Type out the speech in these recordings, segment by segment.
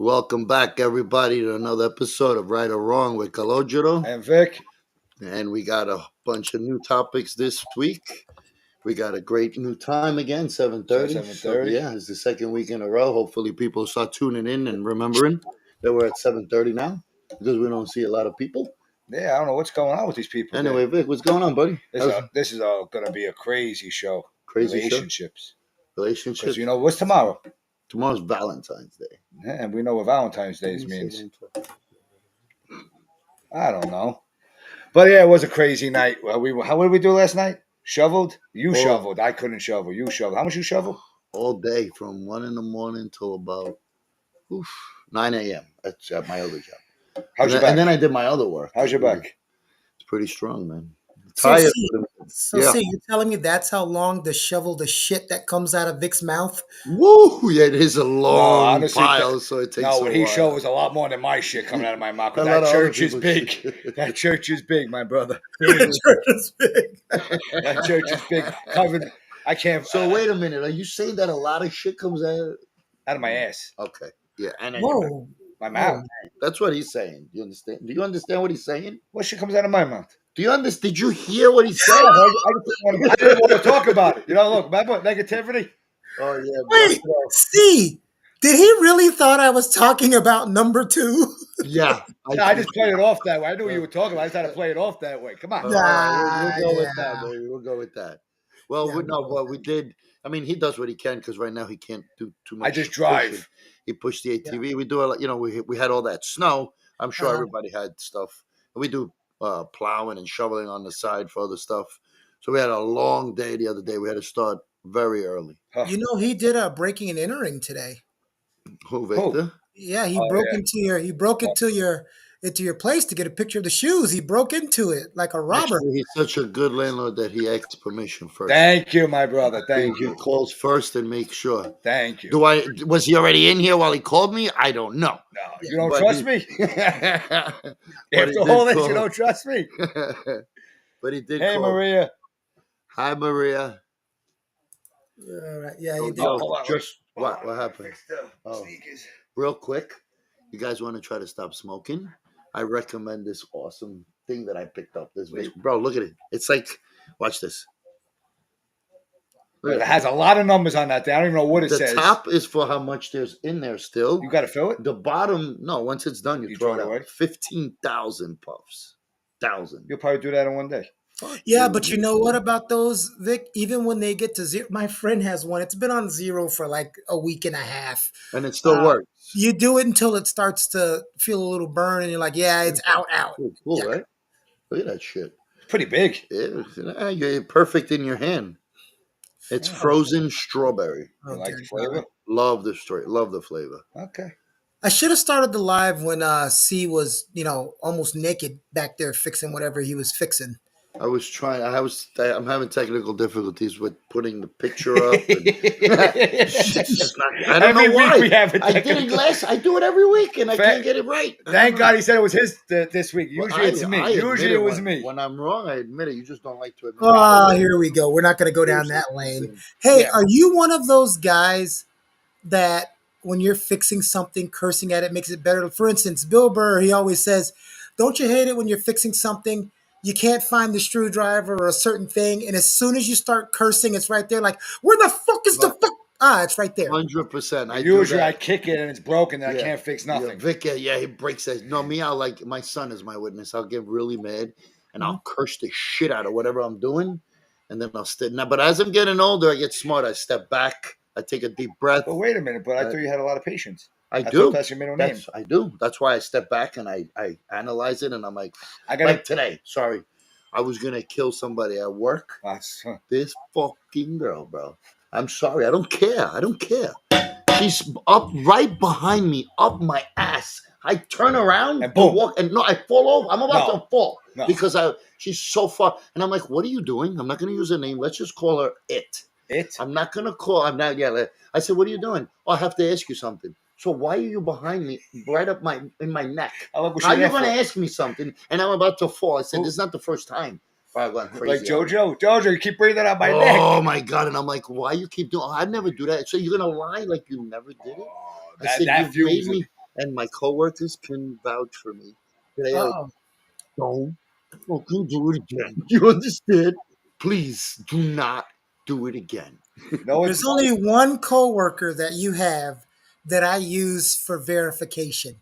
Welcome back, everybody, to another episode of Right or Wrong with Calogero. And Vic. And we got a bunch of new topics this week. We got a great new time again, 7:30. 7:30. Yeah, it's the second week in a row. Hopefully people start tuning in and remembering that we're at 7:30 now because we don't see a lot of people. Yeah, I don't know what's going on with these people. Anyway, Vic, what's going on, buddy? This is going to be a crazy show. Crazy Relationships. show? Relationships? Because what's tomorrow? Tomorrow's Valentine's Day. Yeah, and we know what Valentine's Day means. I don't know. But yeah, it was a crazy night. What did we do last night? Shoveled? You shoveled. I couldn't shovel. You shoveled. How much you shovel? All day from 1 a.m. till about 9 a.m. at my other job. How's your back? And then I did my other work. How's your back? It's pretty strong, man. See, Yeah. you're telling me that's how long to shovel the shit that comes out of Vic's mouth? Woo! Yeah, it is a long honestly, pile, so it takes No, a what he while. showed was a lot more than my shit coming out of my mouth. 'Cause A lot that of church other is people's big. shit. That church is big, my brother. The church is big. That church is big. Covered. I can't. So wait a minute. Are you saying that a lot of shit comes out Out of my ass. Okay. Yeah, and Whoa. My mouth. that's what he's saying. Do you understand? Do you understand what he's saying? What shit comes out of my mouth? Do you understand? Did you hear what he said? I didn't want to talk about it. Look, remember negativity? Oh yeah. Wait, see, did he really thought I was talking about number 2? Yeah. I just played it off that way. I knew what you were talking about. I just had to play it off that way. Come on. All Nah. right, we'll go with yeah. that, baby. We'll go with that. Well, Yeah, what we did. I mean, he does what he can because right now he can't do too much. I just drive. pushing. He pushed the ATV. We do a lot. We had all that snow. I'm sure everybody had stuff. We do plowing and shoveling on the side for other stuff. So we had a long day the other day. We had to start very early. He did a breaking and entering today. Who, Victor? Yeah, he broke into your place to get a picture of the shoes. He broke into it like a robber. Actually, he's such a good landlord that he asks permission first. Thank you, my brother. Thank He you. calls first and makes sure. Thank you. Was he already in here while he called me? I don't know. No, you don't But trust he- me? But he After did all this, call. you don't trust me? But he did Hey, call. Maria. Hi, Maria. All right. Yeah, he did. Yo, hold on. just what happened? Fix the Oh. sneakers. Real quick, you guys want to try to stop smoking? I recommend this awesome thing that I picked up. This vape. Bro, look at it. It's like, watch this. It has a lot of numbers on that thing. I don't even know what it The says. top is for how much there's in there still. You got to fill it? The bottom, no. Once it's done, you throw it away? out. 15,000 puffs. 1,000. You'll probably do that in one day. Yeah, but you know what about those, Vic? Even when they get to 0, my friend has one. It's been on 0 for like a week and a half. And it still works. You do it until it starts to feel a little burn, and you're like, yeah, it's out. Cool, Yeah. right? Look at that shit. It's pretty big. Yeah, you're perfect in your hand. It's frozen strawberry. Oh, You like dear the flavor? God. Love the story. Love the flavor. Okay. I should have started the live when C was, almost naked back there fixing whatever he was fixing. I was trying. I'm having technical difficulties with putting the picture up. And it's just not, I don't Every know week why. we have I did it last. I do it every week, and I can't get it right. Thank God he said it was his this week. Well, Usually it's me. I admit Usually it was when, me. When I'm wrong, I admit it. You just don't like to admit Oh, it. here we go. We're not going to go down that lane. Hey, Yeah. are you one of those guys that when you're fixing something, cursing at it makes it better? For instance, Bill Burr, he always says, don't you hate it when you're fixing something, you can't find the screwdriver or a certain thing, and as soon as you start cursing, it's right there. Like, where the fuck is the fuck? It's right there. 100%. Usually I kick it and it's broken and I can't fix nothing. Yeah, Vic, he breaks that. No, me, I'll like, my son is my witness. I'll get really mad and I'll curse the shit out of whatever I'm doing. And then I'll stay. Now, but as I'm getting older, I get smart. I step back. I take a deep breath. But wait a minute, but I thought you had a lot of patience. I thought do. that's your middle name. I do. That's why I step back and I analyze it. And I'm like, I got today, sorry. I was going to kill somebody at work. This fucking girl, bro. I'm sorry. I don't care. She's up right behind me, up my ass. I turn around and boom. walk, and I fall over. I'm about to fall because she's so far. And I'm like, what are you doing? I'm not going to use her name. Let's just call her It. I'm not going to call. I'm not. Yeah. I said, what are you doing? Oh, I have to ask you something. So why are you behind me, right up in my neck? How are you going to ask me something? And I'm about to fall. I said, this is not the first time. I went crazy. Like Jojo, you keep breathing out my neck. Oh my God. And I'm like, why you keep doing? I never do that. So you're going to lie like you never did it? I said, and my coworkers can vouch for me. They are Uh-oh. don't fucking do it again. You understand? Please do not do it again. No, it's There's only one coworker that you have that I use for verification,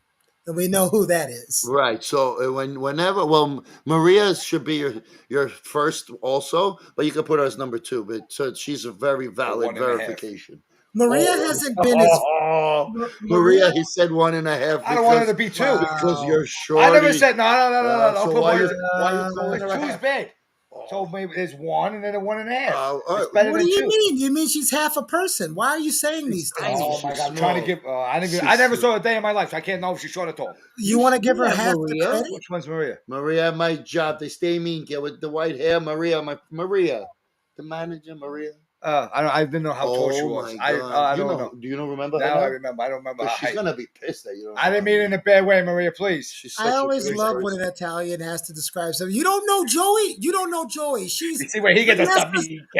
and we know who that is. Right. So whenever, well, Maria should be your first also, but you can put her as number two. But so she's a very valid 1.5. verification. Maria hasn't been as Maria. Maria, he said 1.5 I don't want her to because be two. because Wow. you're I shorty. never said no. Don't So put why words. you calling her a Two is half? bad. Oh. So maybe there's 1 and then a 1.5. All It's right. better What than do you 2. mean? You mean she's half a person? Why are you saying these things? tiny. Oh my She's god! I'm trying to small. give. I didn't. She's I never small. saw a day in my life, so I can't know if she's short or tall. You want to give her Yeah, half the Maria. credit? Which one's Maria? Maria, my job. They stay mean. Get with the white hair. Maria, the manager. Maria. I didn't know how tall she was. My God. I you don't know? know. Do you know? Remember her Now I now? remember. I don't remember her Because she's height. gonna be pissed that you don't. I didn't know mean her it in a name. bad way, Maria. Please. She's I such a always great love when person. an Italian has to describe something. You don't know Joey? You don't know Joey. She's You see where he gets the stuff.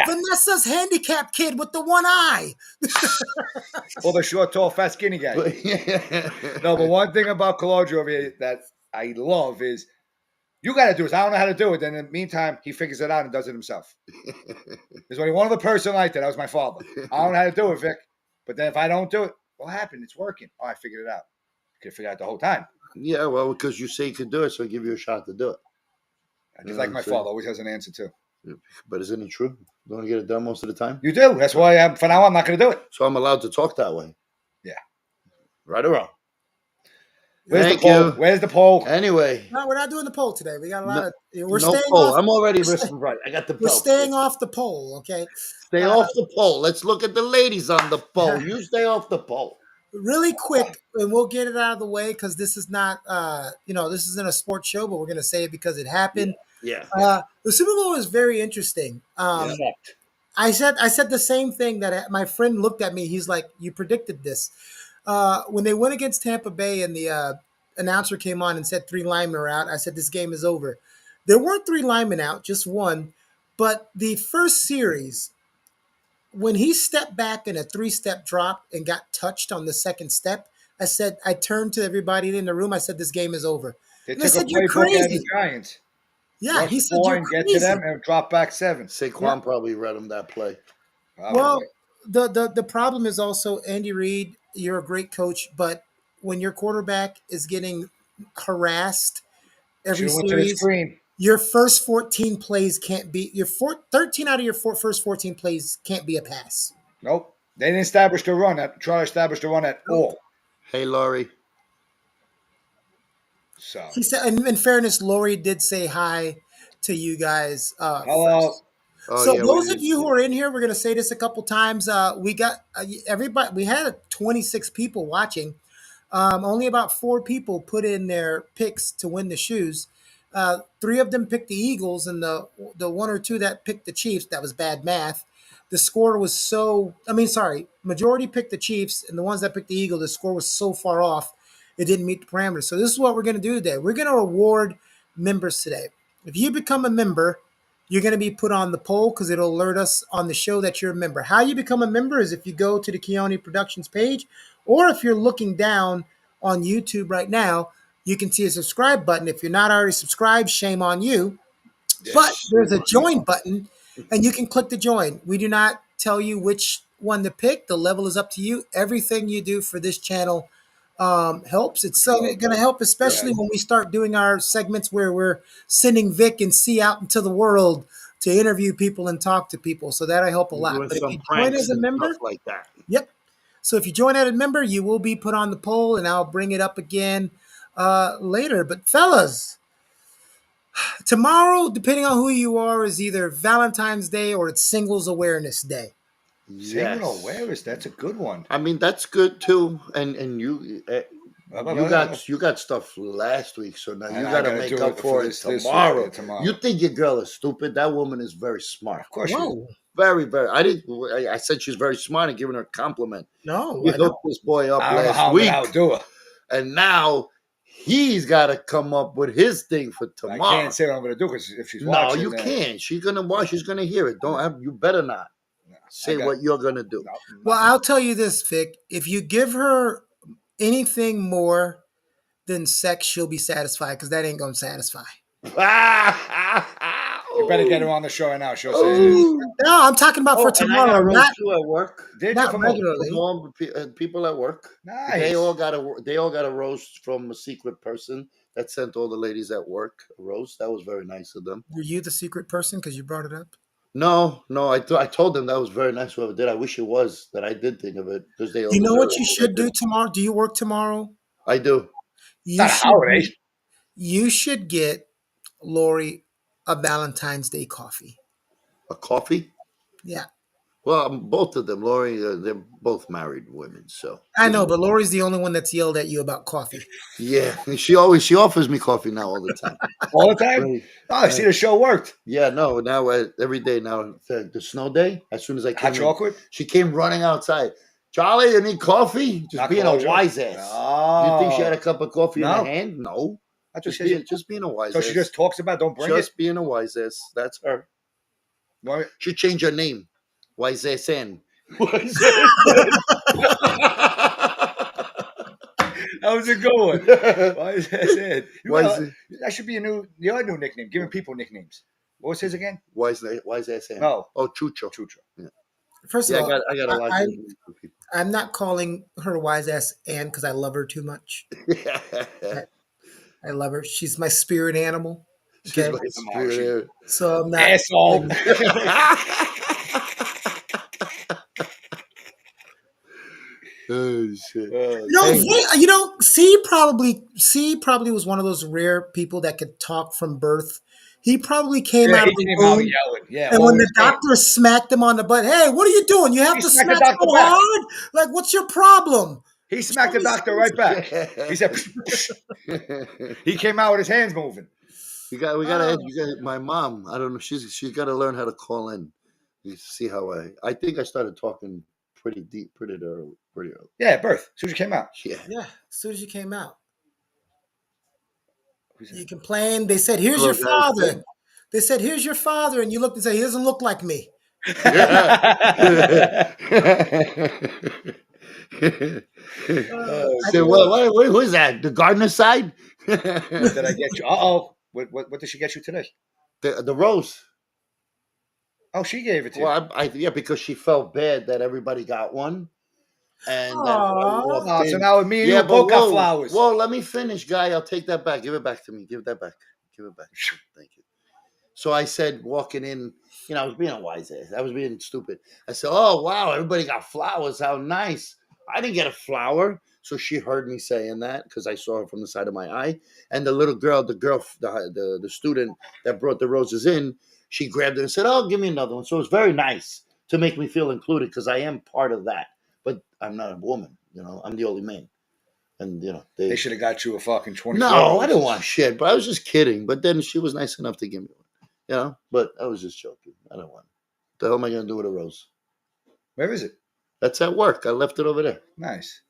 Vanessa's handicapped kid with the one eye. Or the short, tall, fat, skinny guy. No, but one thing about Claudio over here that I love is you got to do this. I don't know how to do it. Then in the meantime, he figures it out and does it himself. There's only one other person like that. That was my father. I don't know how to do it, Vic. But then if I don't do it, what happened? It's working. Oh, I figured it out. I could figure it out the whole time. Yeah, well, because you say you could do it, so I give you a shot to do it. Just like my father always has an answer too. But isn't it true? Don't you get it done most of the time? You do. That's why for now I'm not going to do it. So I'm allowed to talk that way. Yeah. Right or wrong? Where's Thank the poll? you. Where's the poll? Anyway. No, we're not doing the poll today. We got a lot of. We're no staying poll. off. I'm already right. I got the We're belt. staying off the poll. Okay. Stay off the poll. Let's look at the ladies on the poll. You stay off the poll. Really quick, and we'll get it out of the way because this is not, this isn't a sports show, but we're going to say it because it happened. Yeah. The Super Bowl is very interesting. Yeah. I said the same thing that my friend looked at me. He's like, "You predicted this." When they went against Tampa Bay and the announcer came on and said 3 linemen are out, I said this game is over. There weren't 3 linemen out, just one. But the first series, when he stepped back in a 3-step drop and got touched on the second step, I turned to everybody in the room. I said, this game is over. They And I took a said, you're playbook out of the crazy. Giants. Yeah, Rush he the said, ball you're and get crazy. to them and drop back 7. Saquon probably read him that play. Well, the problem is also, Andy Reid, you're a great coach, but when your quarterback is getting harassed every Should've went to the series, screen. your first 14 plays can't be 13 out of your first 14 plays can't be a pass. Nope. They didn't establish the run. Try to establish the run at all. Hey, Laurie. So He said, in fairness, Lori did say hi to you guys. hello. First. Oh, So yeah, those of you who are in here, we're going to say this a couple times. We got everybody. We had 26 people watching. Only about 4 people put in their picks to win the shoes. 3 of them picked the Eagles, and the 1 or 2 that picked the Chiefs. That was bad math. The score was majority picked the Chiefs, and the ones that picked the Eagles, the score was so far off, it didn't meet the parameters. So this is what we're going to do today. We're going to reward members today. If you become a member, you're going to be put on the poll because it'll alert us on the show that you're a member. How you become a member is if you go to the Keone Productions page, or if you're looking down on YouTube right now, you can see a subscribe button. If you're not already subscribed, shame on you. Yes. But there's a join button, and you can click the join. We do not tell you which one to pick. The level is up to you. Everything you do for this channel helps. It's going to help, especially when we start doing our segments where we're sending Vic and C out into the world to interview people and talk to people. So that'll help a lot. Doing But if some you join pranks as a and member, stuff like that. yep. So if you join as a member, you will be put on the poll, and I'll bring it up again later. But fellas, tomorrow, depending on who you are, is either Valentine's Day or it's Singles Awareness Day. Single awareness. That's a good one. I mean, that's good too. And you got stuff last week, so now you got to make up for it tomorrow. You think your girl is stupid? That woman is very smart. Of course, you very, very. I said she's very smart and giving her a compliment. No, We hooked this boy up I don't know last how week, I'll do it. and now he's got to come up with his thing for tomorrow. I can't say what I'm going to do because if she's watching, no, you can't. She's gonna watch. She's gonna hear it. You better not say what you're gonna do. Well, I'll tell you this, Vic. If you give her anything more than sex, she'll be satisfied because that ain't gonna satisfy. You better get her on the show right now. She'll say it is. Oh, No, I'm talking about for oh, and I got tomorrow, a roast not too at work. Did you not from From regularly. all people at work, Nice. they all got a roast from a secret person that sent all the ladies at work a roast. That was very nice of them. Were you the secret person because you brought it up? No, no, I told them that was very nice whoever did. I wish it was that I did think of it because they all You know deserve what you it. should do tomorrow? Do you work tomorrow? I do. It's You not a should holiday. you should get Lori a Valentine's Day coffee. A coffee? Yeah, Well, both of them, Lori, they're both married women, so I know, but Lori's the only one that's yelled at you about coffee. yeah. She offers me coffee now all the time. All the time? Right. Oh, I see the show worked. Yeah, no. Now every day now the snow day. As soon as I Hot came in, chocolate? she came running outside. Charlie, you need coffee? Just Not being a Colorado? wise ass. Oh. You think she had a cup of coffee in No. her hand? No. That's what she says. Just being a wise So ass. she just talks about don't bring just it? being a wise ass. That's her. What? She changed her name. Wise ass N. Wise ass That was a good one. Why is that said? Wise, That should be your new nickname. Giving people nicknames. What was his again? wise ass N. No. Oh, Chucho. Chucho. First Yeah, of all, I got a lot of people. I'm not calling her wise ass Anne because I love her too much. I love her. She's my spirit animal. She's Okay, my spirit. so I'm not. Asshole. Oh shit! C probably was one of those rare people that could talk from birth. He probably came Yeah, out he of the came out womb, yelling. Yeah. and when always the doctor smacked him on the butt, hey, what are you doing? You have He to smacked the smack doctor so back. hard. Like, what's your problem? He smacked the doctor right back. He said, he came out with his hands moving. we gotta my mom. I don't know. She's got to learn how to call in. You see how I think I started talking pretty deep, pretty early. Yeah, at birth. As soon as you came out. Yeah. Yeah, as soon as you came out, Who's that? you complained. They said, "Here's Hello, your guys. father." They said, "Here's your father," and you looked and said, "He doesn't look like me." Oh, I So feel- who is that? The gardener side? what did I get you? Uh-oh. What did she get you today? The rose. Oh, she gave it to you. Well, yeah, because she felt bad that everybody got one, and that when I Aw. walked Oh, so in- now me and yeah, you but both got flowers. Whoa, let me finish, guy. I'll take that back. Give it back to me. Give that back. Give it back. Thank you. So I said, walking in, I was being a wise ass. I was being stupid. I said, "Oh wow, everybody got flowers. How nice." I didn't get a flower, so she heard me saying that because I saw her from the side of my eye. And the little girl, the student that brought the roses in, she grabbed it and said, "Oh, give me another one." So it was very nice to make me feel included because I am part of that. But I'm not a woman. I'm the only man. And They should have got you a fucking 24. no, I didn't want shit, but I was just kidding. But then she was nice enough to give me one. But I was just joking. I don't want it. What the hell am I going to do with a rose? Where is it? That's at work. I left it over there Nice.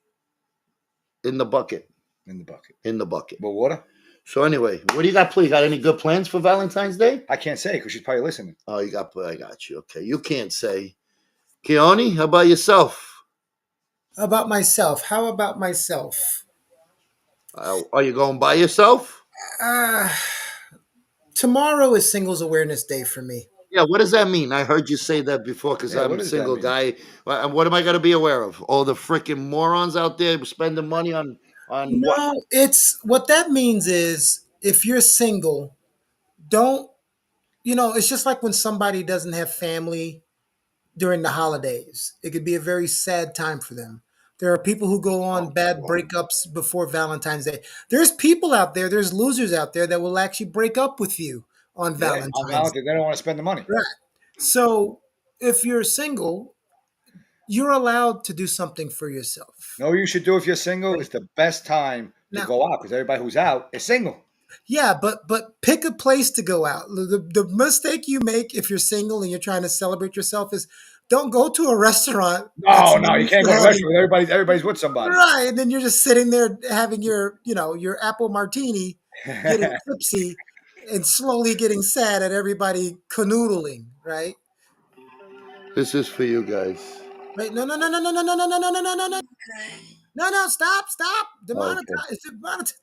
in the bucket. In the bucket. In the bucket. But water? So anyway, what do you got, please? Got any good plans for Valentine's Day? I can't say because she's probably listening. Oh, I got you. Okay. You can't say. Keone, how about yourself? How about myself? Are you going by yourself? Uh, Tomorrow is Singles Awareness Day for me. Yeah, what does that mean? I heard you say that before because Yeah, I'm what a does that single mean? guy. What am I going to be aware of? All the freaking morons out there spending money on what? No, it's what that means is if you're single, don't it's just like when somebody doesn't have family during the holidays. It could be a very sad time for them. There are people who go on bad breakups before Valentine's Day. There's people out there, there's losers out there that will actually break up with you on On Valentine's Day. Valentine's, they don't want to spend the money. Right. So if you're single, you're allowed to do something for yourself. No, you should do if you're single. It's the best time to Now- go out because everybody who's out is single. Yeah, but pick a place to go out. The mistake you make if you're single and you're trying to celebrate yourself is don't go to a restaurant. No, you can't go to a restaurant. Everybody's with somebody. Right, and then you're just sitting there having your apple martini, getting tipsy, and slowly getting sad at everybody canoodling. Right? This is for you guys. Right? No. No, stop. Okay.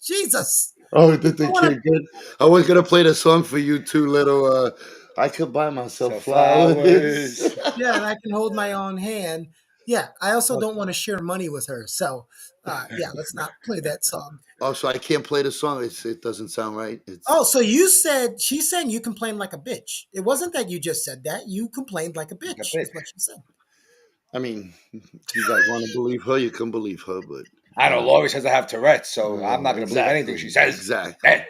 Jesus. Oh, did I the wanna, kid good? I was gonna play the song for you too, little. I could buy myself So flowers. flowers. yeah, and I can hold my own hand. Yeah, I also Oh, don't want to share money with her. So, yeah, let's not play that song. Oh, so I can't play the song. It doesn't sound right. Oh, so she's saying you complain like a bitch. It wasn't that you just said that. You complained like a like a bitch, bitch. is what she said. I mean, you guys want to believe her, you can believe her, but I know Lori says I have Tourette's, so I'm not going to believe anything exactly, she says. exactly. Eh,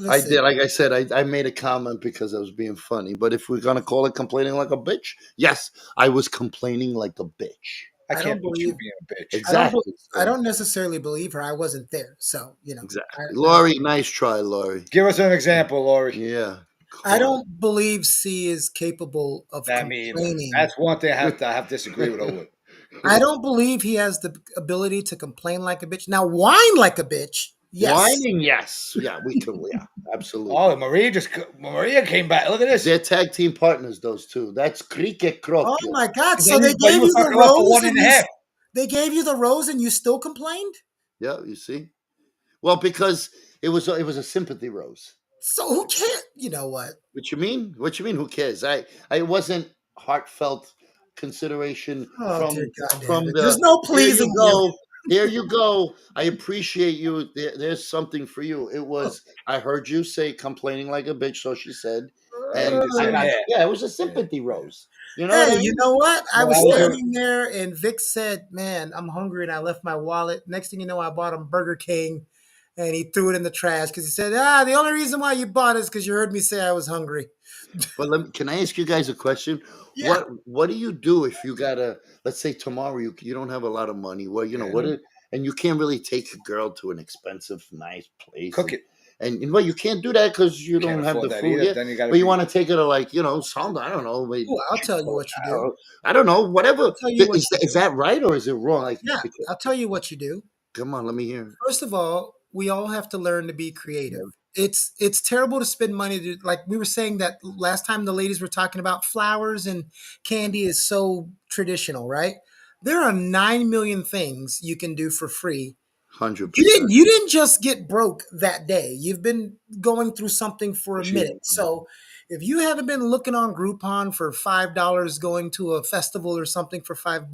I Listen, did, like I said, I made a comment because I was being funny. But if we're gonna call it complaining like a bitch, yes, I was complaining like a bitch. I I can't don't put you believe being a bitch. Exactly. I So don't necessarily believe her. I wasn't there. So, exactly. I don't Laurie, nice try, Laurie. Give us an example, Lori. Yeah. I Come on. don't believe C is capable of That me either. complaining. That's one thing I have to disagree with her with. I don't believe he has the ability to complain like a bitch. Now, whine like a bitch, yes. Whining, yes. Yeah, we can. Yeah, Oh, absolutely. Maria came back. Look at this. They're tag team partners, those two. That's Krike Oh Kroke. my God! And So then they but you gave were you the talking about for rose, one and and a half. they gave you the rose, and you still complained. Yeah, you see? Well, because it was a sympathy rose. So who can't? You know what? What you mean? What you mean? Who cares? I wasn't heartfelt consideration Oh dear from God, damn from it! There's the no here you pleasing you. go. Here you go. I appreciate you. There's something for you. It was. I heard you say complaining like a bitch, so she said, And you and just said, Uh, yeah, it was a yeah, sympathy yeah. rose. You know what Hey, I you mean? know what? I No, was I was gonna, standing there, and Vic said, "Man, I'm hungry," and I left my wallet. Next thing you know, I bought him Burger King, and he threw it in the trash because he said, the only reason why you bought it is because you heard me say I was hungry." But can I ask you guys a question? Yeah. What do you do if you gotta, let's say tomorrow you don't have a lot of money? Well, yeah, and you can't really take a girl to an expensive, nice place, cook it. well, you can't do that because you Can't don't have the afford that food either. yet. Then you got to But you be. want to take her to like something, I don't know, maybe Ooh, I'll tell you what you do. I don't know, whatever. I'll tell you what you Is do. that right or is it wrong? Like, Yeah, I'll tell you what you do. come on, let me hear. First of all, we all have to learn to be creative. Yeah. It's terrible to spend money to, like we were saying that last time the ladies were talking about flowers and candy is so traditional, right? There are 9 million things you can do for free. Hundred You didn't percent. you didn't just get broke that day. You've been going through something for a She, minute. So if you haven't been looking on Groupon for $5, going to a festival or something for $5,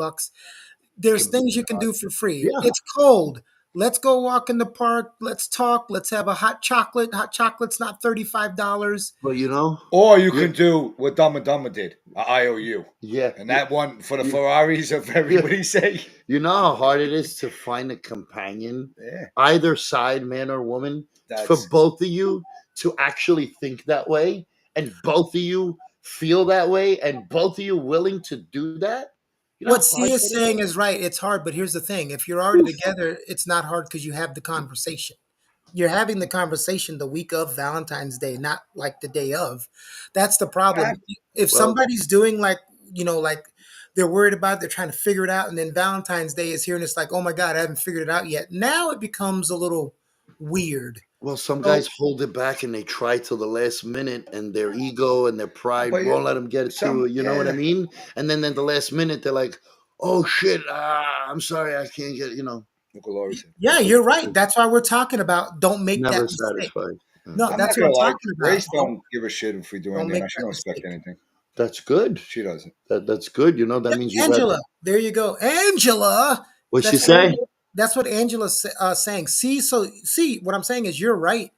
there's things you can do for free. Yeah. It's cold. Let's go walk in the park. Let's talk. Let's have a hot chocolate. Hot chocolate's not $35. But or you yeah, can do what Dumb and Dumber did, a IOU. yeah, And that one for the you, Ferraris of everybody say. you know how hard it is to find a companion, Yeah, either side, man or woman, for that's both of you to actually think that way, and both of you feel that way, and both of you willing to do that. You know What how C hard is that is? saying is right. It's hard, but here's the thing. If you're already together, it's not hard because you have the conversation. You're having the conversation the week of Valentine's Day, not like the day of. That's the problem. If Well, somebody's doing like they're worried about, they're trying to figure it out, and then Valentine's Day is here and it's like, oh my God, I haven't figured it out yet. Now it becomes a little weird. some So guys hold it back and they try till the last minute, and their ego and their pride but won't let them get it to some it. You know what I yeah. mean? And then at the last minute, they're like, "Oh shit, I'm sorry, I can't get." Uncle Laurie said. yeah, you're right. That's why we're talking about don't make that Never mistake. satisfied. No, I'm that's not what gonna I'm lie, talking about. Grace don't give a shit if we do Don't anything. make She that don't expect mistake. anything. That's good. She doesn't. That's good. That means you got. Angela, there you go. Angela. What'd she That's what say? that's what Angela's saying. See, what I'm saying is you're right.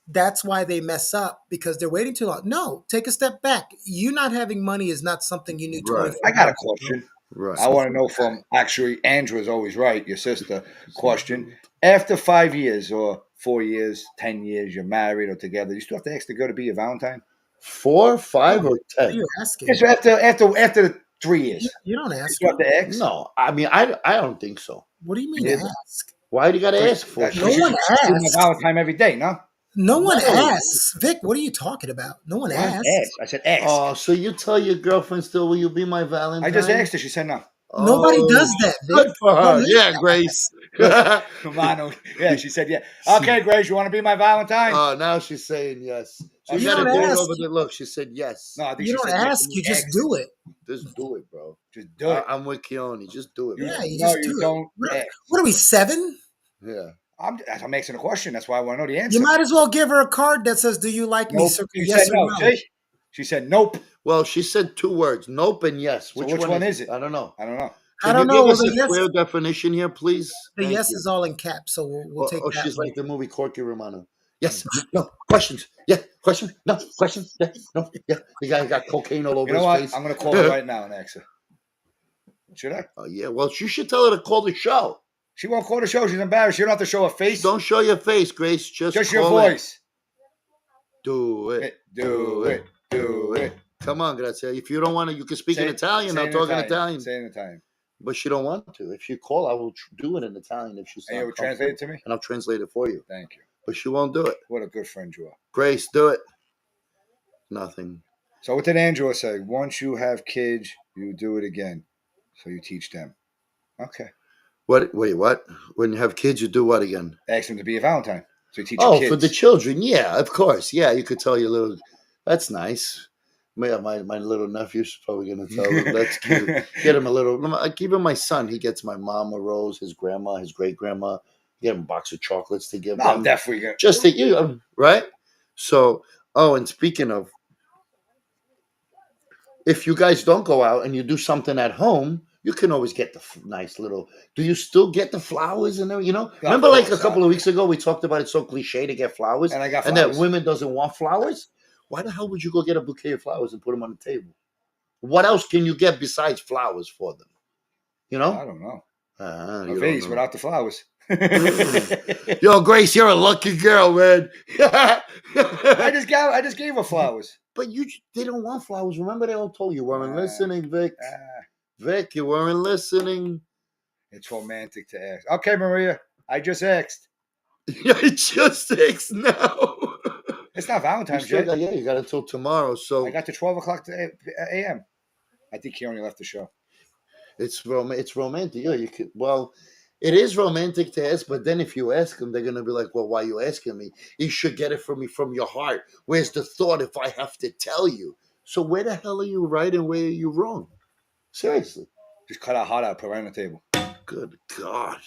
That's why they mess up because they're waiting too long. No, take a step back. You not having money is not something you need Right, 24 I got a hours. question. right. I want to know from actually Andrew's always right, your sister. Question. After 5 years or 4 years, 10 years, you're married or together, you still have to ask the girl to be your Valentine? 4, Oh, 5, or what are 10? you Yes, asking? so after the 3 years. You don't You ask still have her. to ask? No, I mean I don't think so. What do you Me mean neither. ask? Why do you got to ask for No Because shit? one she's doing my asks. Valentine every day, no? No one No. asks. Vic, what are you talking about? No one What? asks. Ask. I said ask. Oh, so you tell your girlfriend still, will you be my I just Valentine? asked her. She said no. Nobody Oh, does that, Vic. good for Don't her. make Yeah, that Grace. ask. Romano. Yeah, she said yeah. Okay, Grace, you want to be my Valentine? Now she's saying yes. So Oh, you You she got to said don't do yeah. it ask. over the look. She said yes. No, I think You she don't said yeah. Can ask. you You just ask? do it. Just do it, bro. Just do it. I'm with Keone. Just do it, You, man. Yeah, you no, just you do it. don't. What are we, 7? Yeah. I'm asking a question. That's why I want to know the answer. You might as well give her a card that says, "Do you like me?" Nope. Circle You yes said or no. no. See? She said nope. Well, she said 2 words, nope and yes. So which one is it? I don't know. I don't know. I Can you don't know. give Well, us a clear definition here, please? the Thank yes you. is all in caps, so we'll take that She's one. like the movie Corky Romano. Yes, no, questions. Yeah, question. No, question. Yeah, no, yeah. The guy got cocaine all over You know his what? face. I'm going to call her right now and ask her. Should I? Oh, yeah, well, you should tell her to call the show. She won't call the show. She's embarrassed. You don't have to show her face. Don't show your face, Grace. Just your call in. voice. Do it. Do it. Do it. Come on, Grazia. If you don't want to, you can speak in Italian. Say I'll in talk in Italian. Say in Italian. But she don't want to. If she call, I will do it in Italian if she's And not you will translate it to me? And I'll translate it for you. Thank you. But she won't do it. What a good friend you are. Grace, do it. Nothing. So what did Angela say? Once you have kids, you do it again. So you teach them. Okay. What? Wait, what? When you have kids, you do what again? Ask them to be a Valentine. So you teach your kids. For the children. Yeah, of course. Yeah, you could tell your little. That's nice. My little nephew's probably going to tell him. That's cute. Get him a little. I give him my son. He gets my mom a rose, his grandma, his great grandma. Get him a box of chocolates to give them. I'm definitely going to. Just to you, right? So, and speaking of, if you guys don't go out and you do something at home, you can always get the nice little. Do you still get the flowers and everything? Remember, like a couple of weeks ago, we talked about it's so cliche to get flowers, and I got flowers. And that women doesn't want flowers. Why the hell would you go get a bouquet of flowers and put them on the table? What else can you get besides flowers for them? I don't know. A vase without the flowers. Yo, Grace, you're a lucky girl, man. I just gave her flowers. But they don't want flowers. Remember, they all told you weren't listening, Vic. Vic, you weren't listening. It's romantic to ask. Okay, Maria, I just asked. I just asked now. It's not Valentine's yet. Yeah, you got until tomorrow. So I got to 12 o'clock a.m. I think he only left the show. It's romantic. Yeah, you could. Well, it is romantic to ask, but then if you ask them, they're gonna be like, "Well, why are you asking me? You should get it from me from your heart. Where's the thought if I have to tell you? So where the hell are you right and where are you wrong? Seriously, just cut our heart out, put it right on the table. Good God!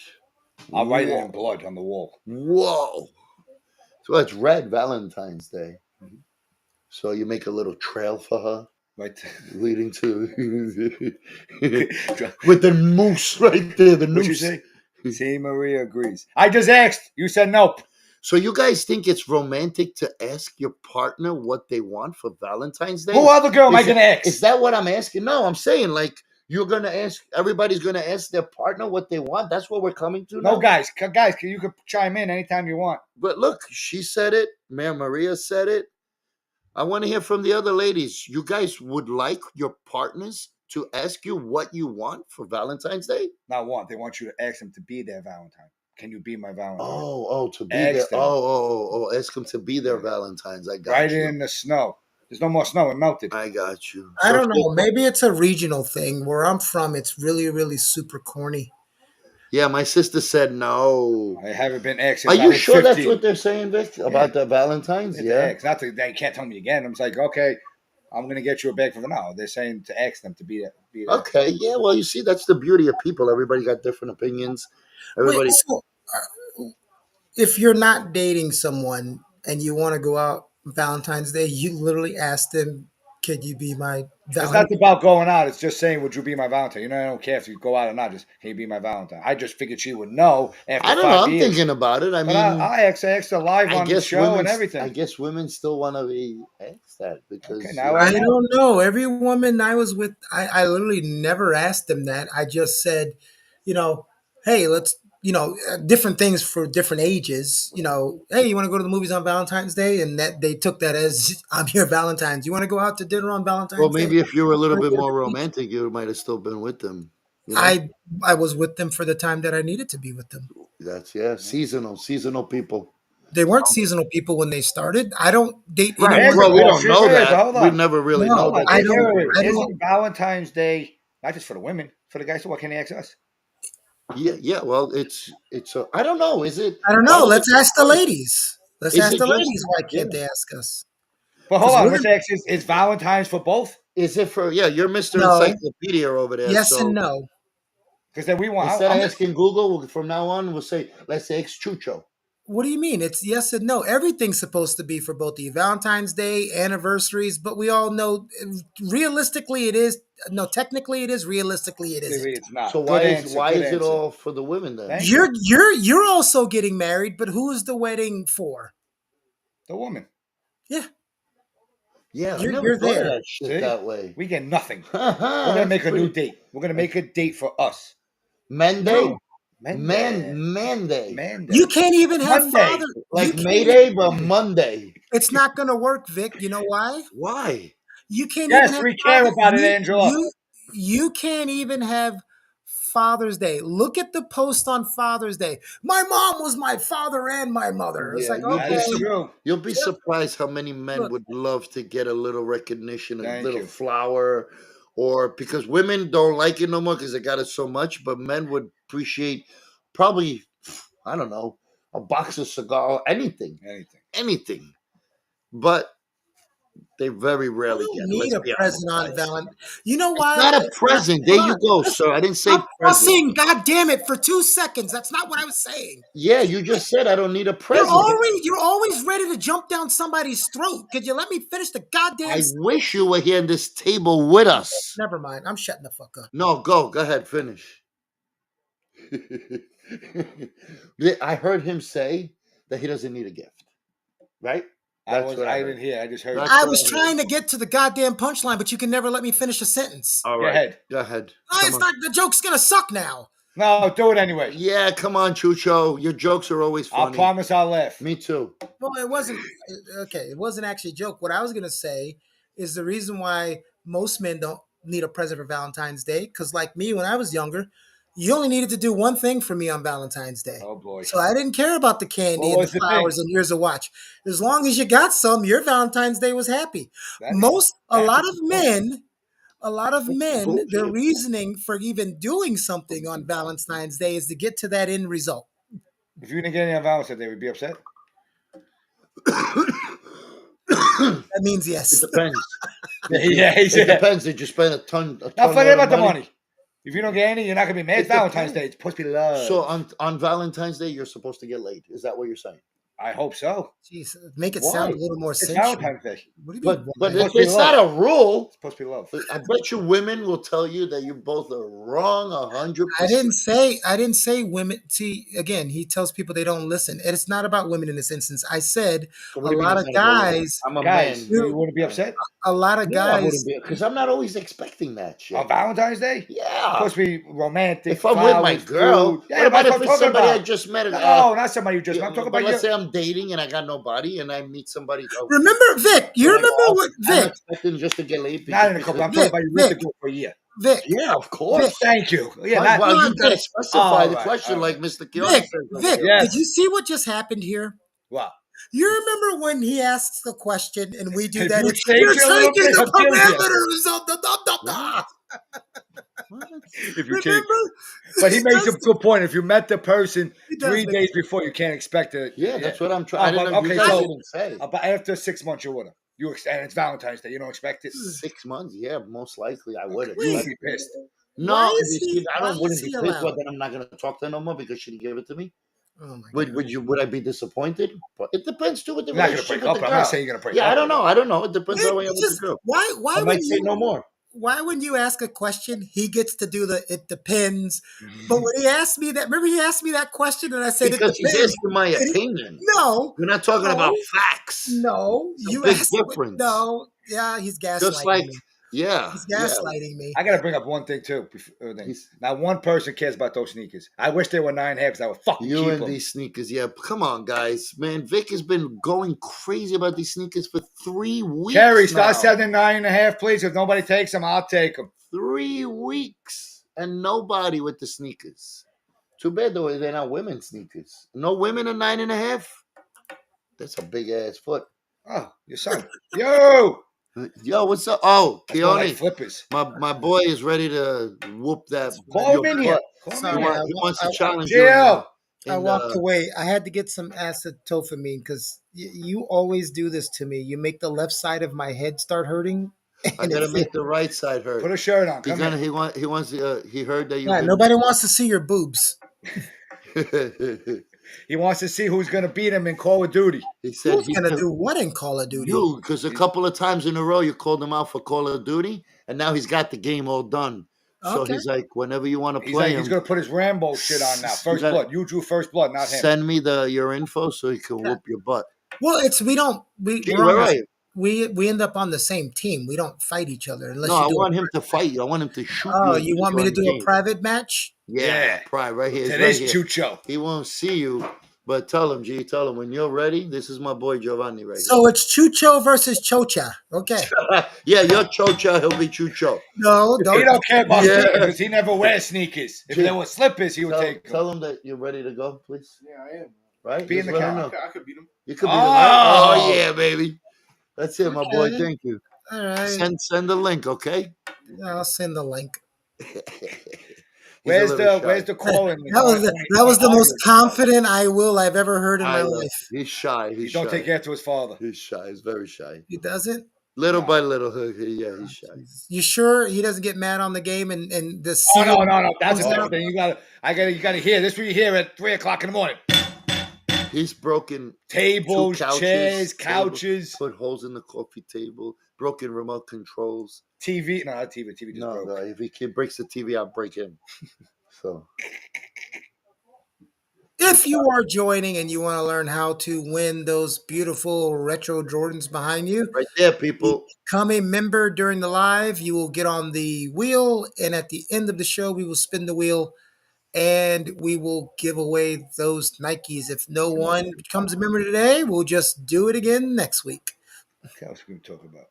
I'll write it in blood on the wall. Whoa! So that's Red Valentine's Day. Mm-hmm. So you make a little trail for her. Right. Leading to with the moose right there. The noose. What'd you say? See, Maria agrees. I just asked. You said nope. So you guys think it's romantic to ask your partner what they want for Valentine's Day? Who other girl am I going to ask? Is that what I'm asking? No, I'm saying like you're going to ask. Everybody's going to ask their partner what they want. That's what we're coming to now. No, guys, you can chime in anytime you want. But look, she said it. Maria said it. I want to hear from the other ladies. You guys would like your partners to ask you what you want for Valentine's Day? Not want. They want you to ask them to be their Valentine. Can you be my Valentine? To be there. Ask them to be their Valentines. I got right you. Right in the snow. There's no more snow. It melted. I got you. I don't know. Maybe it's a regional thing. Where I'm from, it's really, really super corny. Yeah, my sister said no. I haven't been asked. Are you sure 50. That's what they're saying, Vic, about the Valentines? Yeah. Not that they can't tell me again. I'm like, okay, I'm going to get you a bag for now. They're saying to ask them to be there. Okay, yeah. Well, you see, that's the beauty of people. Everybody got different opinions. Everybody. Wait, so, if you're not dating someone and you want to go out Valentine's Day, you literally ask them, "Can you be my Valentine?" It's not about going out. It's just saying, "Would you be my Valentine?" I don't care if you go out or not. Just, "Can you be my Valentine?" I just figured she would know after 5 years. I don't know. I'm thinking about it. I mean, I asked her live on the show and everything. I guess women still want to be asked that because I don't know. Every woman I was with, I literally never asked them that. I just said, hey, let's. Different things for different ages. Hey, you want to go to the movies on Valentine's Day? And that they took that as I'm your Valentine's. You want to go out to dinner on Valentine's Day? Well, maybe if you were a little bit more romantic, you might have still been with them. I was with them for the time that I needed to be with them. That's seasonal people. They weren't seasonal people when they started. I don't date anyone. Right. Well, we don't know that. We never really know that. I don't. Isn't Valentine's Day not just for the women, for the guys? So what can they ask us? Yeah. Well, it's. I don't know. Is it? I don't know. Let's ask the ladies. Let's ask the ladies. Why can't they ask us? But hold 'Cause on, women- let's ask: is Valentine's for both? Is it for? Yeah, you're Mr. No. Encyclopedia over there. Yes so and no. Because then we want. instead of I'm- asking Google, from now on, we'll say, let's ask Chucho. What do you mean? It's yes and no. Everything's supposed to be for both of you. Valentine's Day, anniversaries, but we all know realistically it is. No, technically it is. Realistically it isn't. it's not. So Good why answer, is good it answer. all for the women then? Thank You're also getting married, but who is the wedding for? The woman. Yeah, Yeah, I You're- never you're thought there. of that shit See? that way. We get nothing. We're We're gonna make a new date. We're gonna make a date for us. Men Day? No. Man Day. Man you Day. can't even have Monday. father. Like you can't- Mayday, but Monday. It's not going to work, Vic. You know why? Why? You can't Yes, even have we care Father- about it, you- Angela. You can't even have Father's Day. Look at the post on Father's Day. My mom was my father and my mother. It's Yeah, like, you That okay, is true. You'll be Yeah. surprised how many men Look. would love to get a little recognition, a Thank little you. flower, or because women don't like it no more because they got it so much, but men would appreciate probably, I don't know, a box of cigar, anything, Anything. But they very I rarely don't get it. need Let's a be present on honest. Valentine. You know why? Not a present. There you go, sir. I didn't say Stop present. fussing, God damn it, for 2 seconds. That's not what I was saying. Yeah, you just said I don't need a You're present. always ready to jump down somebody's throat. Could you let me finish the goddamn? I wish you were here at this table with us. Never mind. I'm shutting the fuck up. No, go ahead, finish. I heard him say that he doesn't need a gift, right? I That's what I heard. didn't hear. I just heard. That's I what was I heard. trying to get to the goddamn punchline, but you can never let me finish a sentence. All Go right, ahead. Go ahead. Oh, Come it's on. not, the joke's gonna suck now. No, do it anyway. Yeah, come on, Chucho. Your jokes are always I'll funny. promise I'll laugh. Me too. Well, it wasn't okay. It wasn't actually a joke. What I was gonna say is the reason why most men don't need a present for Valentine's Day. Because, like me, when I was younger, you only needed to do one thing for me on Valentine's Day. Oh boy. So I didn't care about the candy What and was the the flowers thing? and years of watch. As long as you got some, your Valentine's Day was happy. That is- A that's lot a of good point. men, their bullshit. reasoning for even doing something on Valentine's Day is to get to that end result. If you didn't get any on Valentine's Day, we'd be upset. That means yes. It depends. Yeah, he It said. depends. Did you spend a ton Not load forget of about the money. If you don't get any, you're not gonna be mad. It It's Valentine's depends. Day. It's supposed to be love. So on Valentine's Day, you're supposed to get laid. Is that what you're saying? I hope so. Jeez, make it Why? sound a little more It's sensual. Valentine's Day. What do you mean? But why? supposed to be it's not a rule. It's supposed to be love. I bet you women will tell you that you both are wrong 100%. I didn't say women. See, again, he tells people they don't listen. And it's not about women in this instance. I said So a what do you mean lot it's of not about women? guys, I'm a Guys, man. you wouldn't be upset a lot of No, I guys. wouldn't be because I'm not always expecting that shit. on Valentine's Day. It's Yeah. supposed to be romantic. If I'm with my flowers, girl, food. Yeah, what about that's if what it's I'm talking somebody I about. just met? No, not somebody you just. Yeah, I'm talking but about let's you. say I'm dating and I got nobody, and I meet somebody. Remember, Vic? You Like, remember what I'm Vic? expecting just to get laid. Not in a couple. I'm talking about you with the Vic. girl for a year. Vic? Yeah, of course. Vic. Thank you. Yeah, Fine, not, well, you Vic. gotta specify All the right, question, all like right. Mr. Chioni Vic, says. over Vic, here. Yes. did you see what just happened here? Wow. You remember when he asks the question and we do If that? you It's, change You're it a little changing bit, the I'll kill you." parameters of the. If you change, Remember? but he makes a good point. If you met the person He does 3 make days before, you can't expect it. Yeah, that's what I'm trying. I didn't know. Okay, You guys so didn't say. but after 6 months, you would have. And it's Valentine's Day. You don't expect it. 6 months. Yeah, most likely I would have. You would Wait. be pissed. No, Why is you he- see, I why don't wouldn't is be he pissed. allowed? But then I'm not gonna talk to her no more because she didn't give it to me. Oh my Would God. would you? Would I be disappointed? But it depends too with the You're not gonna relationship break with up. the I'm not girl. saying you're gonna break up. Yeah, I don't know. I don't know. It depends Wait, how I am with just- the girl. why I might say you, no more. why when you ask a question, he gets to do the it depends. But when he asked me that, remember he asked me that question and I said Because it he's depends. asking my opinion. No, We're not talking No. about facts. no, It's a you big asked difference. No, yeah, he's gaslighting Just like, me. yeah. He's yeah. gaslighting me. I gotta bring up one thing too. Now, one person cares about those sneakers. I wish they were 9.5 because I would fucking You keep and them. these sneakers, yeah. Come on, guys. Man, Vic has been going crazy about these sneakers for 3 weeks. Carrie, now. start sending 9.5, please. If nobody takes them, I'll take them. 3 weeks and nobody with the sneakers. Too bad though they're not women's sneakers. No women are 9.5. That's a big ass foot. Oh, your son. Yo! Yo, what's up? Oh, That's more like Chioni, flippers. my boy is ready to whoop that. Call your him in here. butt. Call him Sorry, in He, here. he wants to challenge you. Jill! I in walked the. away. I had to get some acetophamine because you always do this to me. You make the left side of my head start hurting, I and gotta it's make the right side hurt. Put a shirt on. He Come gonna here. he wants he heard that you've yeah. been. Nobody wants to see your boobs. He wants to see who's gonna beat him in Call of Duty. He said Who's he gonna took do what in Call of Duty? you because a couple of times in a row you called him out for Call of Duty, and now he's got the game all done. So Okay. he's like, whenever you want to He's play like, he's him, gonna put his Rambo shit on now. You First gotta- blood. You drew first blood, not him. send me your info so he can whoop your butt. Well, it's we don't we Gee, we're where on are the, you? we end up on the same team. We don't fight each other unless No, you I do. want him to fight you. I want him to shoot you. Oh, and you put want me to on do game. a private match? Yeah, pride right here. To He's this right here. Chucho. He won't see you, but tell him, G. Tell him when you're ready. This is my boy Giovanni right So it's Chucho versus Chocha. Okay. here. Yeah, you're Chocha. He'll be Chucho. No, He don't. don't care about Yeah. sneakers because he never wears sneakers. If Jim, there were slippers, he would take them. Tell him that you're ready to go, please. Yeah, I am. Right? Be in Just the let him car. know. I could beat him. You could be Oh. the Oh yeah, baby. That's it, my boy. Okay. Thank you. All right. Send the link, okay? I'll send the link. Where's the calling? That was the most confident I will I've ever heard in my life. He's shy. He He's don't shy. take care to his father. He's shy. He's very shy. He doesn't. Little by little, yeah, he's shy. You sure he doesn't get mad on the game and the Oh seal? no. That's a comes different out? thing. You gotta hear this. What you hear at 3:00 in the morning. He's broken Tables, two couches, chairs, table, couches, put holes in the coffee table, broken remote controls. TV. No, not TV. TV just No, broke. if he breaks the TV, I'll break him. So If you are joining and you want to learn how to win those beautiful retro Jordans behind you, right there, people. become a member during the live. You will get on the wheel, and at the end of the show, we will spin the wheel and we will give away those Nikes. If no one becomes a member today, we'll just do it again next week. Okay, what's we gonna talk about?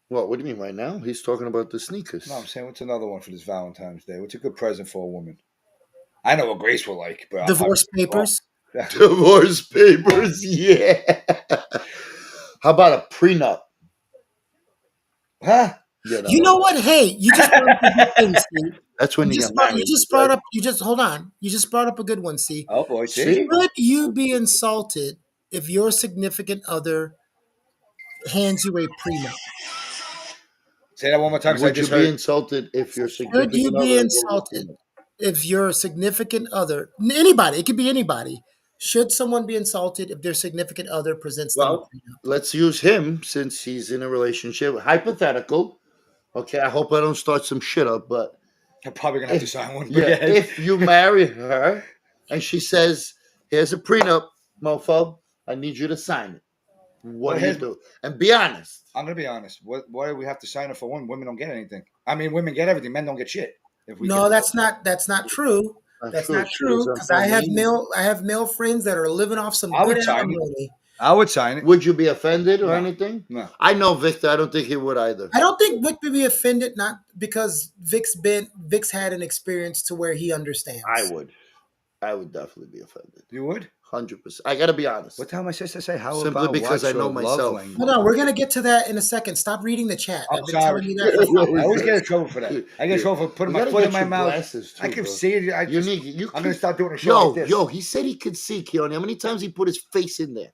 What do you mean right now? He's talking about the sneakers. No, I'm saying what's another one for this Valentine's Day? What's a good present for a woman? I know what Grace will like, but Divorce papers. Divorce papers, yeah. How about a prenup? Huh? You know what? Hey, you just brought up a good thing, Steve. That's when you get married. Hold on. You just brought up a good one, see. Oh boy, see? See? Should you be insulted if your significant other hands you a prenup? Say that one more time. 'cause I Would you just be heard. insulted if your Should significant you other be was a insulted prenup? if your significant other, anybody, it could be anybody, should someone be insulted if their significant other presents them a Well, prenup? let's use him since he's in a relationship. Hypothetical. Okay, I hope I don't start some shit up, but I'm probably gonna have to sign one. yeah, Yeah, if you marry her and she says, "Here's a prenup, mofo, I need you to sign it." What do you do? And be honest. I'm gonna be honest. Why do we have to sign up for one? Women don't get anything. I mean, women get everything. Men don't get shit. If we No, get- that's not true. That's not true because I have male friends that are living off some I good would sign it. alimony. I would sign it. Would you be offended or No. anything? No. I know Victor. I don't think he would either. I don't think Vic would be offended, not because Vic's had an experience to where he understands. I would. I would definitely be offended. You would? 100%. I got to be honest. What the hell my sister say? How Simply about because what's I know your myself. love language? Hold on, we're gonna get to that in a second. Stop reading the chat. I'm I've been sorry. telling you that. For I always get in trouble for that. I get in trouble for putting You my gotta foot get in my your mouth. glasses too, I can bro. see it. I'm gonna start doing a show like this. He said he could see, Keone. How many times he put his face in there?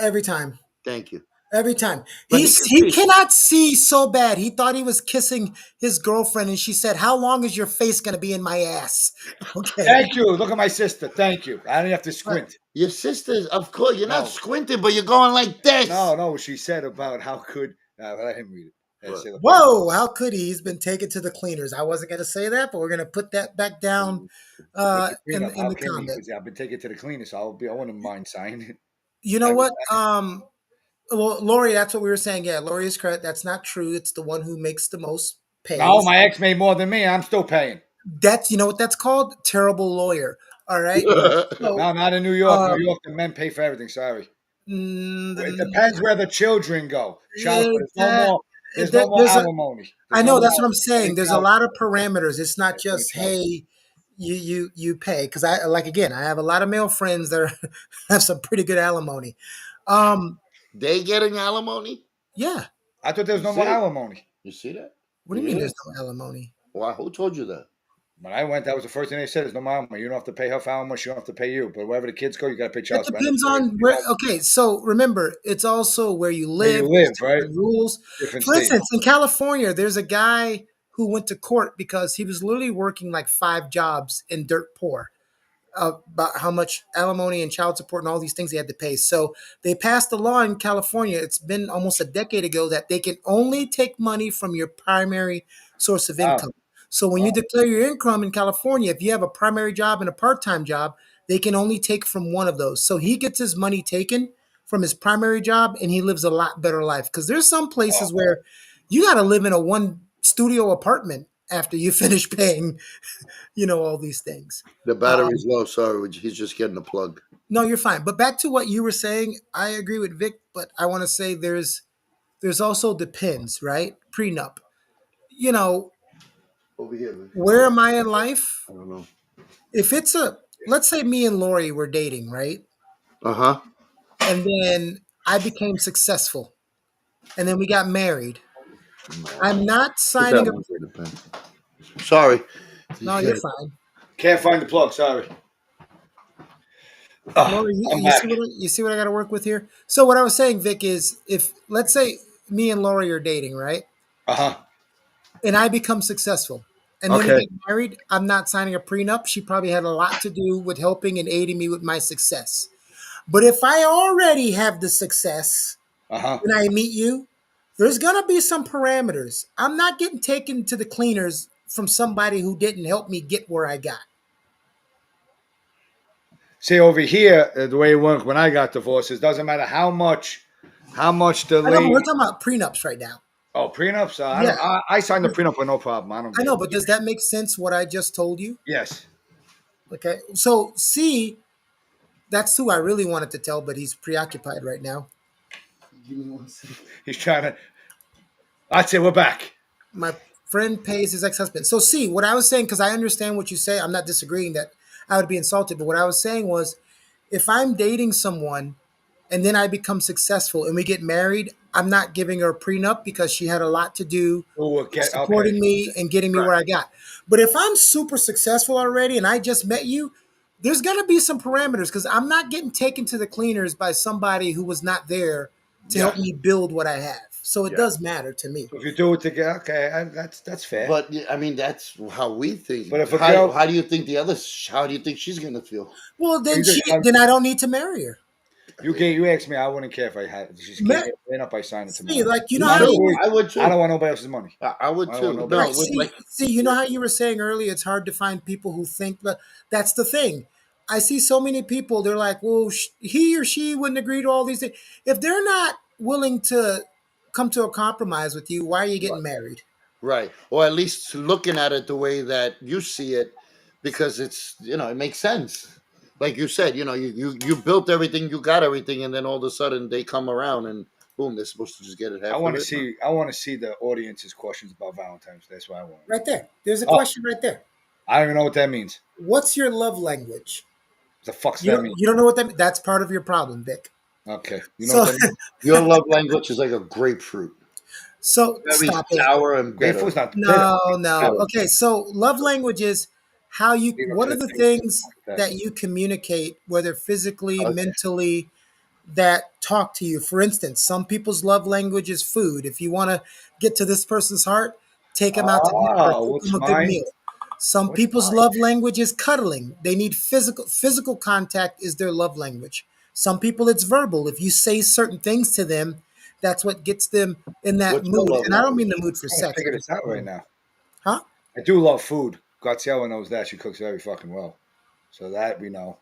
Every time. Thank you. Every time. But He cannot see so bad. He thought he was kissing his girlfriend, and she said, "How long is your face going to be in my ass?" Okay. Thank you. Look at my sister. Thank you. I don't have to squint. Your sister's, of course, you're No. not squinting, but you're going like this. No. She said about how could. Let him read it. What? Say the- Whoa, how could he? He's been taken to the cleaners. I wasn't going to say that, but we're going to put that back down in How the can he? comment. 'Cause I've been taken to the cleanest. I wouldn't mind signing it. You know what? Well, Lori, that's what we were saying. Yeah, Lori is correct. That's not true. It's the one who makes the most pay. No, my ex made more than me. I'm still paying. That's, you know what that's called? Terrible lawyer. All right. So, No, not in New York. New York, the men pay for everything. Sorry. It depends where the children go. There's no more alimony. I know, that's what I'm saying. There's a lot of parameters. It's not just, hey, you pay. Because I have a lot of male friends that have some pretty good alimony. They getting alimony? Yeah. I thought there was no more alimony. You see that? What do you mean there's no alimony? Why? Who told you that? When I went, that was the first thing they said: "Is no mama. You don't have to pay her for how much. You don't have to pay you. But wherever the kids go, you got to pay It child support." depends on where. Okay, so remember, it's also where you Where you live. There's live, right? different rules. Different For states. instance, in California, there's a guy who went to court because he was literally working like 5 jobs in dirt poor, about how much alimony and child support and all these things they had to pay. So they passed a law in California. It's been almost a decade ago that they can only take money from your primary source of Wow. income. So when you Wow. declare your income in California, if you have a primary job and a part-time job, they can only take from one of those. So he gets his money taken from his primary job and he lives a lot better life. Because there's some Oh, places where you got to live in a one studio apartment after you finish paying, all these things. The Um, battery's low. Sorry, he's just getting a plug. no, you're fine. But back to what you were saying, I agree with Vic, but I want to say there's also depends, right? Prenup. You know, Over here. Man. where am I in life? I don't know. If it's a let's say me and Lori were dating, right? Uh huh. And then I became successful and then we got married. I'm not Put signing that a one for the pen. Sorry. no, you're fine. can't find the plug. Sorry. Oh, Lori, I'm you see back. what I got to work with here. So what I was saying, Vic, is if let's say me and Lori are dating, right? Uh huh. And I become successful. And then we Okay. get married. I'm not signing a prenup. She probably had a lot to do with helping and aiding me with my success. But if I already have the success Uh huh. when I meet you, there's going to be some parameters. I'm not getting taken to the cleaners from somebody who didn't help me get where I got. See over here, the way it worked when I got divorced is doesn't matter how much the I know, but we're lady. talking about prenups right now. Oh, prenups. I Yeah, don't. I signed the prenup with no problem. I don't I give. know, but does that make sense what I just told you? Yes. Okay. So, C, that's who I really wanted to tell, but he's preoccupied right now. Give me 1 second. He's trying to. I'd say we're back. My friend pays his ex-husband. So see, what I was saying, because I understand what you say, I'm not disagreeing that I would be insulted, but what I was saying was if I'm dating someone and then I become successful and we get married, I'm not giving her a prenup because she had a lot to do Oh, we'll with get okay. supporting me and getting me Right. where I got. But if I'm super successful already and I just met you, there's going to be some parameters because I'm not getting taken to the cleaners by somebody who was not there to Yeah. help me build what I have. So it Yeah. does matter to me. So if you do it together, okay, that's fair. But yeah, I mean, that's how we think. But if a How, girl, how do you think the other? How do you think she's gonna feel? Well, then you, just, then I don't need to marry her. you asked me, I wouldn't care if I had. She just gave me a prenup, I signed it See, tomorrow. like Me how too. you I would I too. don't want nobody else's money. I would I don't want too. nobody No, right? else's with money. like See, you know how you were saying earlier, it's hard to find people who think that. That's the thing. I see so many people. They're like, well, he or she wouldn't agree to all these things. If they're not willing to come to a compromise with you, why are you getting married? right, or at least looking at it the way that you see it, because it's it makes sense. Like you said, you built everything, you got everything, and then all of a sudden they come around and boom, they're supposed to just get it I half want of to it. No. see. I want to see the audience's questions about Valentine's. That's what I want. Right there. There's a Oh, question right there. I don't even know what that means. What's your love language? What the fuck's You that don't. mean? You don't know what that. That's part of your problem, Vic. Okay, you know what So, that means? Your love language is like a grapefruit, so very stop it. sour and bitter. Grapefruit's not bitter. No, no. Bitter. Okay, so love language is how you You know, what to are the the thing, things that. that you communicate, whether physically, Okay. mentally, that talk to you. For instance, some people's love language is food. If you want to get to this person's heart, take them out to dinner or Oh, cook what's them a good mine? meal. Some What's people's mine? love language is cuddling. They need physical contact is their love language. Some people it's verbal. If you say certain things to them, that's what gets them in that What's your mood. love And I don't language? mean the mood for I'm trying to sex. I figure just this out right mean, now. huh? I do love food. Graciela knows that. She cooks very fucking well. So that we know.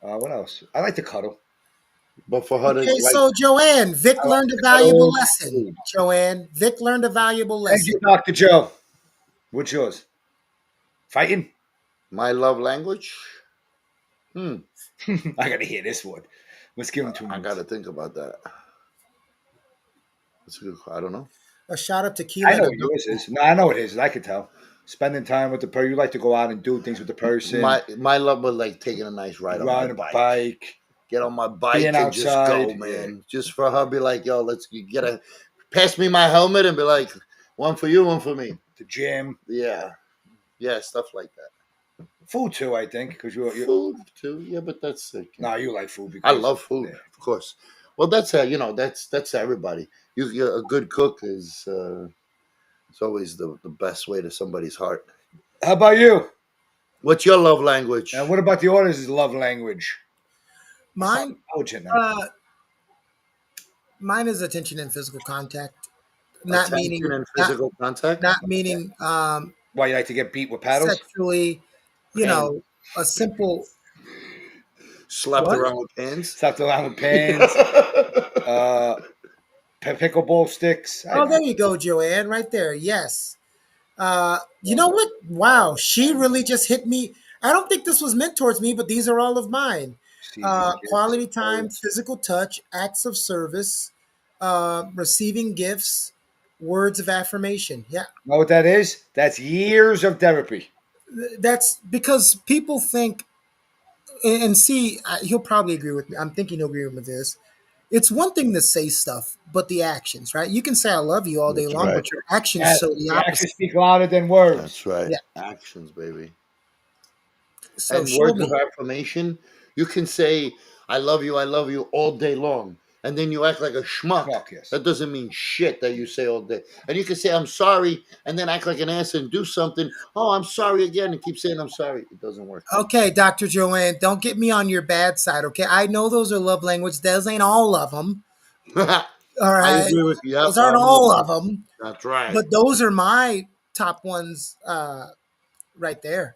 What else? I like to cuddle. But for her to Okay, like, so Joanne, Vic I like learned a to valuable cuddle lesson. food. Joanne, Vic learned a valuable Thank lesson. you, Dr. Joe. What's yours? Fighting? my love language. Hmm. I gotta hear this one. Let's give him two I minutes. gotta think about that. That's a good. I don't know. A shot of I tequila know and a what yours is. No, I know what it is. I could tell. Spending time with the person. You like to go out and do things with the person. My love was like taking a nice ride on my Ride a bike. bike. Get on my Being bike and just outside. go, man. Just for her, be like, yo, let's get a pass me my helmet and be like, one for you, one for me. The gym. Yeah, Yeah, stuff like that. Food too, I think, because you. Food too. Yeah, but that's No, you like food I because love food, yeah. of course. Well, that's that's everybody. You're a good cook is it's always the best way to somebody's heart. How about you? What's your love And language? what about the audience's love language? It's not Mine, intelligent now. uh, mine is attention and physical contact. Not Attention meaning, and not physical contact. not meaning Why you like to get beat with paddles? sexually. You Pants. know, a simple Slapped what? around with pants. Slapped around with pans, uh, pickleball sticks. I Oh, there know. you go, Joanne, right there. Yes. You know what? Wow, she really just hit me. I don't think this was meant towards me, but these are all of mine. Receiving gifts. Quality time, physical touch, acts of service, receiving gifts, words of affirmation. Yeah, Know what that is? That's years of therapy. that's because people think, and see, he'll probably agree with me. I'm thinking he'll agree with this. It's one thing to say stuff, but the actions, right? You can say I love you all day That's long, right. but your actions Yeah, show the the actions opposite. speak louder than words. That's right. Yeah. Actions, baby. So And show words of me. affirmation. You can say I love you" all day long, and then you act like a schmuck. Schmuck, yes. That doesn't mean shit that you say all day. And you can say I'm sorry, and then act like an ass and do something. Oh, I'm sorry again, and keep saying I'm sorry. It doesn't work. Okay, Dr. Joanne, don't get me on your bad side, okay? I know those are love language. Those ain't all of them. I All right. agree with you. Yep, Those aren't I'm with all you. of them, That's right. but those are my top ones right there.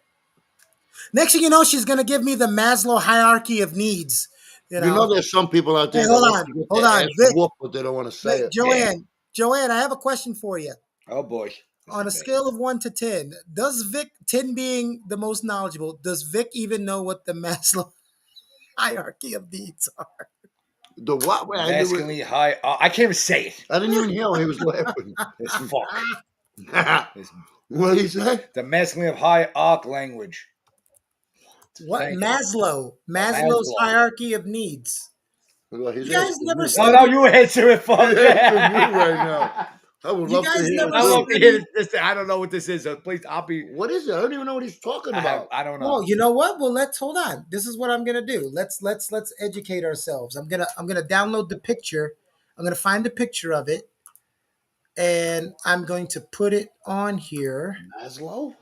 Next thing you know, she's going to give me the Maslow hierarchy of needs. You You know, know, there's some people out hey, there that hold like on. to get Hold their on. ass Vic, whooped, but they don't want to say it. Joanne, I have a question for you. Oh boy. This On a is bad. scale of 1 to 10, does Vic, 10 being the most knowledgeable, does Vic even know what the Maslow hierarchy of needs are? The what? Wait, Masculinely high. I can't even say it. I didn't even hear when he was laughing. This fuck. This, What did he say? the masculine of high arc language. What? Thank you. Maslow's Maslow. hierarchy of needs. Well, he's You guys asking never me. No, studied. you answer it, fuck. He's asking me right now. I would You love to guys hear never it. I too. love to hear this. I don't know what this is. So please, I'll be. What is it? I don't even know what he's talking about. I don't know. Well, you know what? Well, let's hold on. This is what I'm gonna do. Let's educate ourselves. I'm gonna download the picture. I'm gonna find a picture of it, and I'm going to put it on here. Maslow?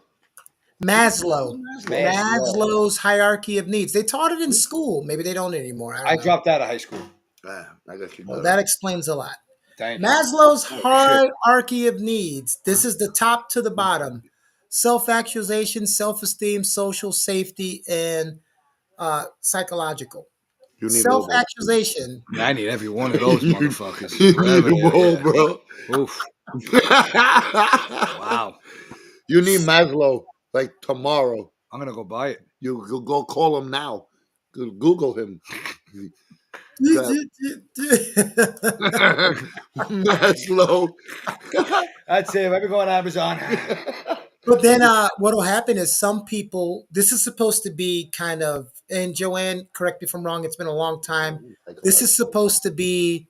Maslow. Maslow. Maslow's hierarchy of needs. They taught it in school. Maybe they don't anymore. I I don't know. dropped out of high school. I got you. Well, that explains a lot. Thank you. Maslow's Oh, shit. hierarchy of needs. This is the top to the bottom: self-actualization, self-esteem, social safety, and psychological. You need all those. Self-actualization. I need every one of those motherfuckers. You Whatever need they them all, are. bro. Oof. Wow. You need Maslow like tomorrow. I'm gonna go buy it. You go call him now. Google him. Maslow. That's it. Let me go on Amazon. But then what will happen is some people, this is supposed to be kind of, and Joanne, correct me if I'm wrong, it's been a long time. This is supposed to be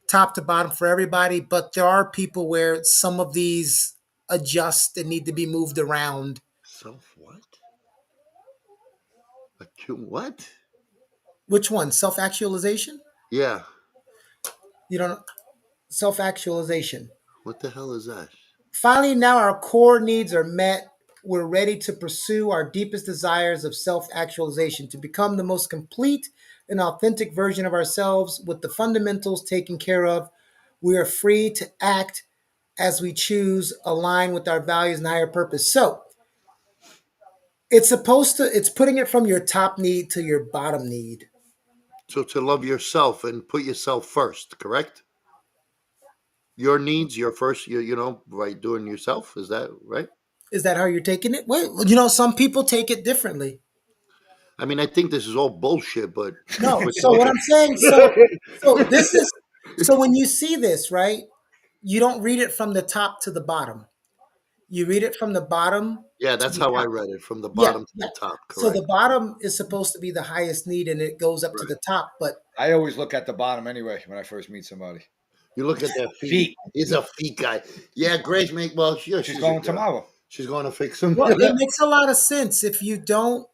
top to bottom for everybody, but there are people where some of these adjust and need to be moved around. Self what? What? Which one? Self-actualization? Yeah. You don't self-actualization. What the hell is that? Finally, now our core needs are met. We're ready to pursue our deepest desires of self actualization, to become the most complete and authentic version of ourselves with the fundamentals taken care of. We are free to act as we choose, align with our values and higher purpose. So it's putting it from your top need to your bottom need. So to love yourself and put yourself first, correct? Your needs, your first, right, doing yourself. Is that right? Is that how you're taking it? Well, some people take it differently. I mean, I think this is all bullshit, but No. So what I'm saying, so when you see this, right, you don't read it from the top to the bottom. You read it from the bottom. Yeah, to that's the how I top. read it, from the Yeah, bottom to yeah. the top, So correct? the bottom is supposed to be the highest need, and it goes up to Right. the top. But I always look at the bottom anyway when I first meet somebody. You look at their feet. Feet. He's a feet guy. Yeah, Grace, mate. Well, She's going tomorrow. She's going to fix him. Well, it makes a lot of sense. If you don't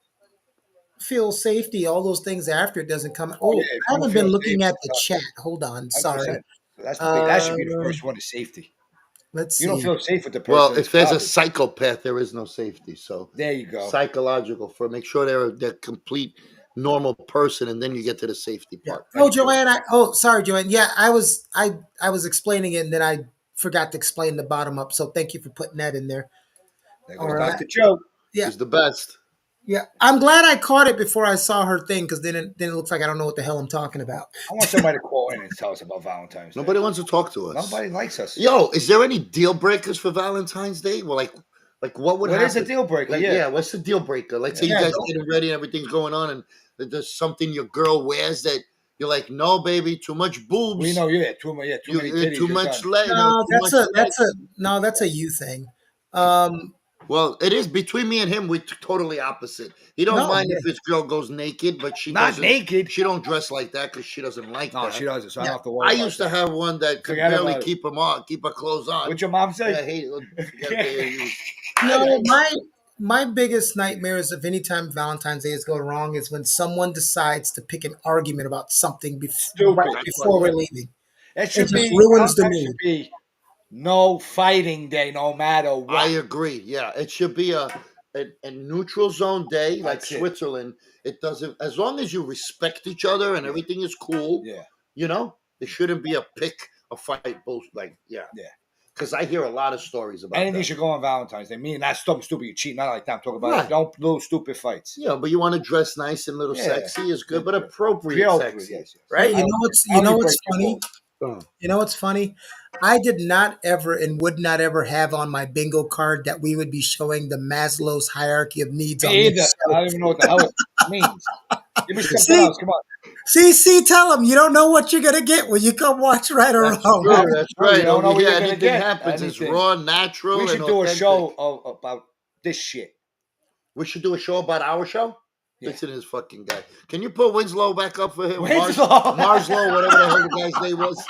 feel safety, all those things after it doesn't come. Oh Oh, yeah, if I you don't haven't feel been safe, looking at it's the tough. chat. Hold on. Sorry. 100%. So that's the big. That should be the Uh, first one is safety. let's You don't see. feel safe with the Well, person. if It's there's a garbage. psychopath, there is no safety. So There you go. psychological for make sure they're complete normal person, and then you get to the safety Yeah. part. Oh, Thank you. Joanne. Sorry, Joanne. Yeah, I was explaining it, and then I forgot to explain the bottom up. So thank you for putting that in there. There All goes right. Dr. Joe. Yeah. She's the best. Yeah. I'm glad I caught it before I saw her thing, because then it looks like I don't know what the hell I'm talking about. I want somebody to call in and tell us about Valentine's Day. Nobody wants to talk to us. Nobody likes us. Yo, is there any deal breakers for Valentine's Day? Well, like what would What happen? is a deal breaker? Like, Yeah. what's the deal breaker? Like, say you Yeah, guys don't- getting ready and everything's going on, and there's something your girl wears that you're like, no, baby, too much boobs. We know, too many titties. too you're much done. leg. No, too much leg. that's a you thing. Um, Well, it is between me and him. We're totally opposite. He don't No, mind yeah. if his girl goes naked, but she Not doesn't. naked. She don't dress like that because she doesn't like No, that. she doesn't. So I Yeah. don't have to worry. I about used to that. have one that could Forget barely about it. keep her clothes on. What'd your mom say? I hate it. no, my biggest nightmare is if anytime Valentine's Day is going wrong is when someone decides to pick an argument about something Stupid. right before we're leaving. It should just be ruins the Valentine's mood. should be no fighting day, no matter what. I agree. Yeah, it should be a neutral zone day like That's it. Switzerland. It doesn't, as long as you respect each other and everything is cool. Yeah. You know, there shouldn't be a fight. Both like Yeah. Because I hear a lot of stories about Anything that. should go on Valentine's Day. Meaning that's something stupid. You cheat, not like that. I'm talking about Right. don't do stupid fights. Yeah, but you want to dress nice and little Yeah. sexy is good, but Yeah. appropriate sexy, Yes. right? You know what's funny? Oh. You know what's funny? I did not ever and would not ever have on my bingo card that we would be showing the Maslow's hierarchy of needs on Me either. this I don't even know what the hell it means. Give me something See? else. Come on. See, tell them you don't know what you're gonna get when you come watch Right or That's Wrong. true. That's No, you right. don't know Over what here, you're gonna anything get. happens. Anything. It's raw, natural. We should and do a authentic. show about this shit. We should do a show about our show. Yeah. Listen to this fucking guy. Can you put Winslow back up for him? Winslow. Marslow, whatever the hell the guy's name was.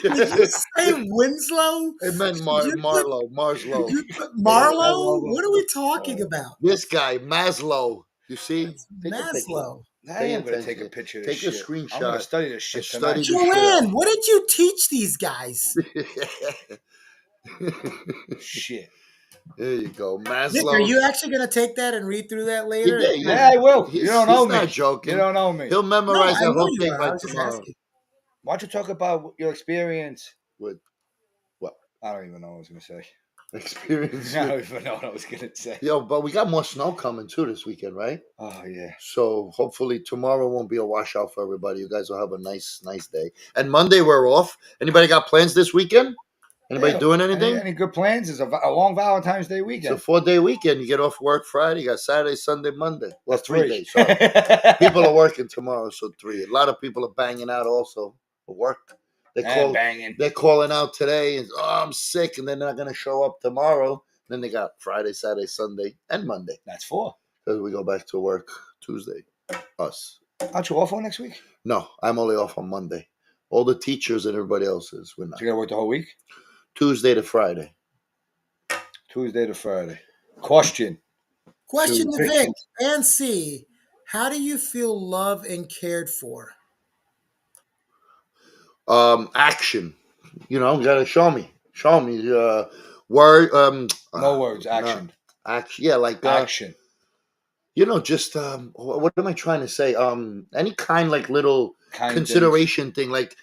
Did you say Winslow? It meant You put- Marslow. You put Marlowe? Yeah. What are we talking about? This guy, Maslow. You see? Take a picture. Maslow. I am going to take a picture of this Take a shit. screenshot. I'm going to study this shit and tonight. study this Joanne, what did you teach these guys? Shit. There you go, Maslow. Nick, are you actually going to take that and read through that He later? did, Yeah, I will. You don't know he's me. not joking. You don't know me. He'll No, memorize I that know whole you thing are. I by was just tomorrow. asking. Why don't you talk about your experience? With what? I don't even know what I was going to say. Experience. I don't even know what I was going to say. Yo, but we got more snow coming too this weekend, right? Oh, yeah. So hopefully tomorrow won't be a washout for everybody. You guys will have a nice day. And Monday we're off. Anybody got plans this weekend? Anybody Yeah. doing anything? Any good plans? It's a long Valentine's Day It's a weekend. 4-day weekend. You get off work Friday. You got Saturday, Sunday, Monday. Well, That's 3 three. days. Sorry. People are working tomorrow, so 3. A lot of people are banging out also for work. And banging. They're calling out today and I'm sick, and they're not going to show up tomorrow. Then they got Friday, Saturday, Sunday, and Monday That's 4. because we go back to work Tuesday. Us. Aren't you off on next week? No, I'm only off on Monday. All the teachers and everybody else is. We're not. So you got to work the whole week? Tuesday to Friday. Tuesday to Friday. Question. Question to Vic. Vic and C. How do you feel loved and cared for? Action. You know, you gotta show me. Show me. Word. No words. Action. Action. Yeah, like Action. you know, just what am I trying to say? Any kind like little Kind consideration thing. Like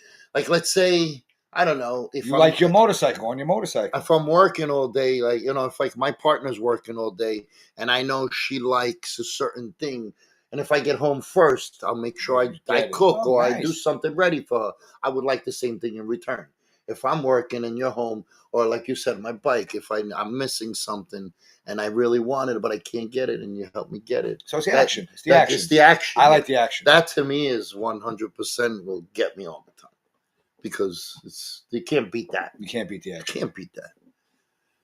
let's say I don't know if You I'm, like your motorcycle on your motorcycle. if I'm working all day, like you know, if like my partner's working all day and I know she likes a certain thing, and if I get home first, I'll make sure I Get it. cook Oh, or I do nice. something ready for her. I would like the same thing in return. If I'm working and you're home, or like you said, my bike, if I'm missing something and I really want it, but I can't get it, and you help me get it. So it's the That- action. It's the action. It's the action. I like the action. That to me is 100% will get me all the time because you can't beat that. You can't beat the You action. can't beat that.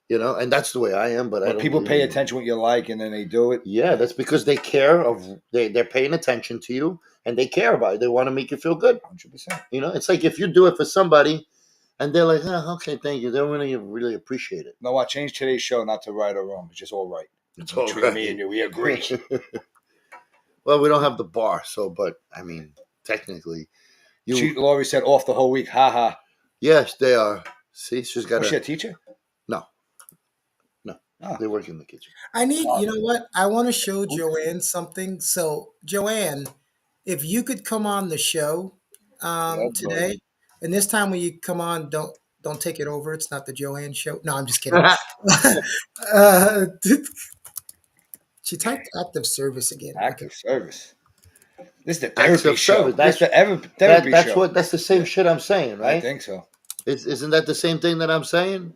You know, and that's the way I am. But I But don't people really- pay attention what you like and then they do it. Yeah, that's because they care they're paying attention to you and they care about it. They want to make you feel good. 100%. You know, it's like if you do it for somebody, And they're like, oh, okay, thank you. They don't really appreciate it. No, I changed today's show not to right or wrong. It's just all right. It's all Between right. me and you, we agree. Well, we don't have the bar, so, but I mean, technically, Laurie said off the whole week. Ha ha. Yes, they are. See, she's got Was she a teacher? No. Oh. They work in the kitchen. I need, you know what? I want to show Joanne something. So, Joanne, if you could come on the show today, and this time when you come on, don't take it over. It's not the Joanne show. No, I'm just kidding. uh, she typed active service again. Active service. This is the Acts therapy of show. service. This is the therapy that's show. what. That's the same shit I'm saying, right? I think so. Isn't that the same thing that I'm saying?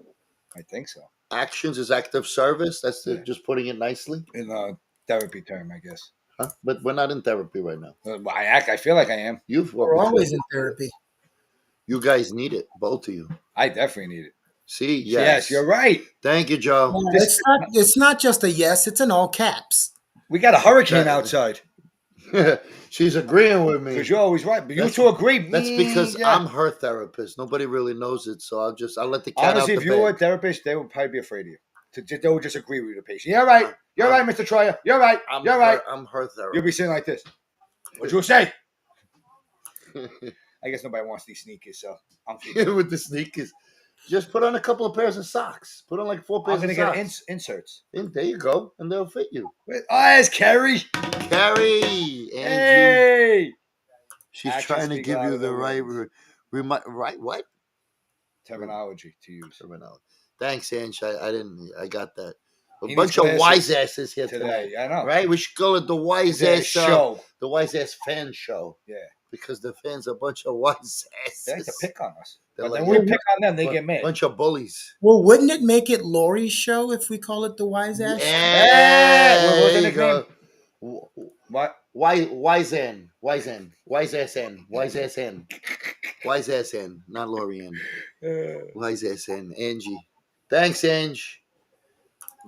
I think so. Actions is active service. That's just putting it nicely. In a therapy term, I guess. Huh? But we're not in therapy right now. I feel like I am. We're always in therapy. You guys need it, both of you. I definitely need it. See, Yes, you're right. Thank you, Joe. No, it's not just a yes. It's in all caps. We got a hurricane outside. She's agreeing with me. Because you're always right. But you two agree. That's because I'm her therapist. Nobody really knows it, so I'll let the cat Honestly, out if the you were a bag. therapist, they would probably be afraid of you. They would just agree with the patient. You're right. You're right, Mr. Troyer. You're right. You're right. I'm her therapist. You'll be sitting like this. What'd you say? I guess nobody wants these sneakers, so I'm with the sneakers. Just put on a couple of pairs of socks. Put on like 4 pairs I'm of going socks. to get inserts. There you go, and they'll fit you. Oh, it's Carrie. Carrie, Angie. Hey. She's trying to give you the right what? Terminology to use. Terminology. Thanks, Ange. I got that. A bunch of wise asses here today. I know. Right? We should call it the wise ass show. The wise ass fan show. Yeah. Because the fans are a bunch of wise asses. They like to pick on us. But then we pick on them, they get mad. Bunch of bullies. Well, wouldn't it make it Lori's show if we call it the wise ass? Yeah. What was the nickname? What? Wise N. Wise N. Wise ass N. Wise ass N. Wise ass N. Not Lori N. Wise ass N. Angie. Thanks, Ange.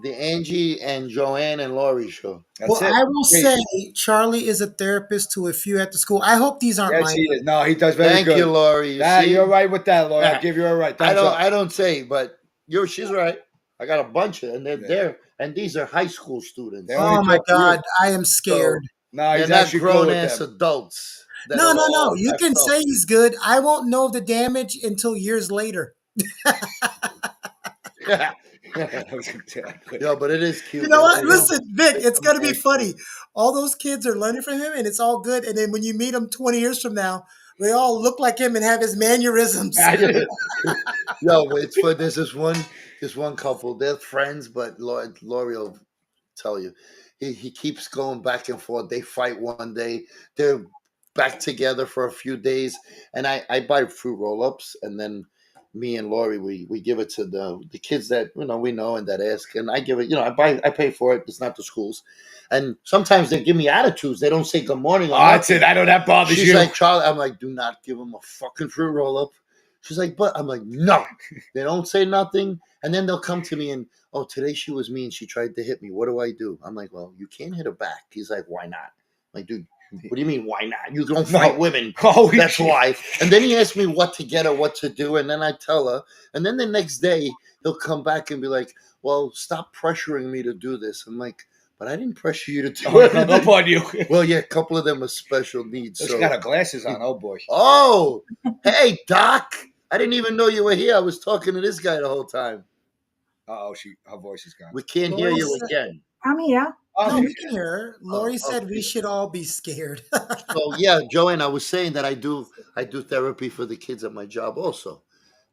The Angie and Joanne and Lori show. Well, I will say Charlie is a therapist to a few at the school. I hope these aren't mine. He is. No, he does very good. Thank you, Lori. You're right with that, Lori. I give you a right. I don't say, but she's right. I got a bunch of, and they're there, and these are high school students. Oh my God, I am scared. No, they're not grown ass adults. No. You can say he's good. I won't know the damage until years later. Yeah, but it is cute. You know what? Listen, Vic, it's going to be funny. All those kids are learning from him, and it's all good. And then when you meet him 20 years from now, they all look like him and have his mannerisms. Yo, it's fun. There's this one couple. They're friends, but Lori will tell you. He keeps going back and forth. They fight one day. They're back together for a few days. And I buy fruit roll-ups, and then me and Lori, we give it to the kids that we know and that ask, and I give it. I pay for it. It's not the schools, and sometimes they give me attitudes. They don't say good morning. That's it. I know that bothers you. She's like, Charlie. I'm like, do not give them a fucking fruit roll up. She's like, but I'm like, no. They don't say nothing, and then they'll come to me and, oh, today she was mean. She tried to hit me. What do I do? I'm like, well, you can't hit her back. He's like, why not? I'm like, dude. What do you mean, why not? You don't fight women. Oh, that's why. And then he asked me what to get her, what to do, and then I tell her. And then the next day, he'll come back and be like, well, stop pressuring me to do this. I'm like, but I didn't pressure you to do it. Up on you. Well, yeah, a couple of them are special needs. She got her glasses on. Oh, boy. Oh, hey, Doc. I didn't even know you were here. I was talking to this guy the whole time. Uh-oh, her voice is gone. We can't hear you again. I'm here. No, we can hear her. Lori said we should all be scared. So yeah, Joanne, I was saying that I do therapy for the kids at my job also.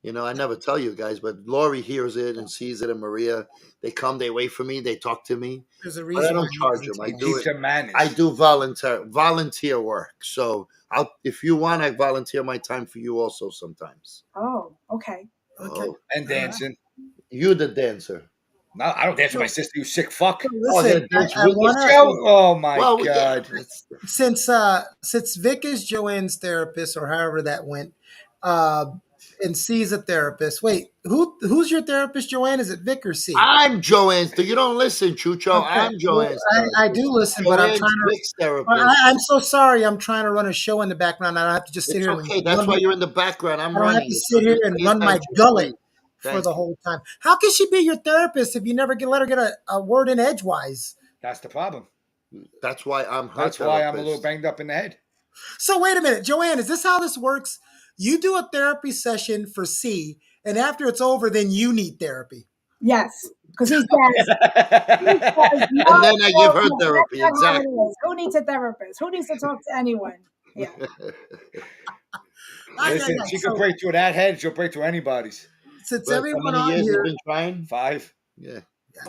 I never tell you guys, but Lori hears it and sees it, and Maria, they come, they wait for me, they talk to me. There's a But reason I don't charge them. I do it. Managed. I do volunteer work. So if you want, I volunteer my time for you also sometimes. Oh, okay. Oh. And dancing. You the dancer. No, I don't dance with my sister. You sick fuck. Listen, oh my God! Since Vic is Joanne's therapist, or however that went, and C's a therapist. Wait, who's your therapist, Joanne? Is it Vic or C? I'm Joanne's. You don't listen, Chucho. Okay, I'm well, Joanne's I therapist. do listen, but I'm trying Joanne's to. Vic's therapist. I'm so sorry. I'm trying to run a show in the background. I don't have to just sit It's here and okay. That's run why my, you're in the background. I'm I don't have running to it. So sit here just and pay run my attention, gullet please. for Thank the you. whole time. How can she be your therapist if you never let her get a word in edgewise? That's the problem. That's why I'm her That's therapist. why I'm a little banged up in the head. So wait a minute, Joanne, is this how this works? You do a therapy session for C, and after it's over, then you need therapy. Yes, because he says, no, And then I give her no, therapy. that's not how it Exactly. is. Who needs a therapist? Who needs to talk to anyone? Yeah. Listen, she can break through that head. She'll break through anybody's. Since But how everyone many on years here, you've been trying? 5. Yeah.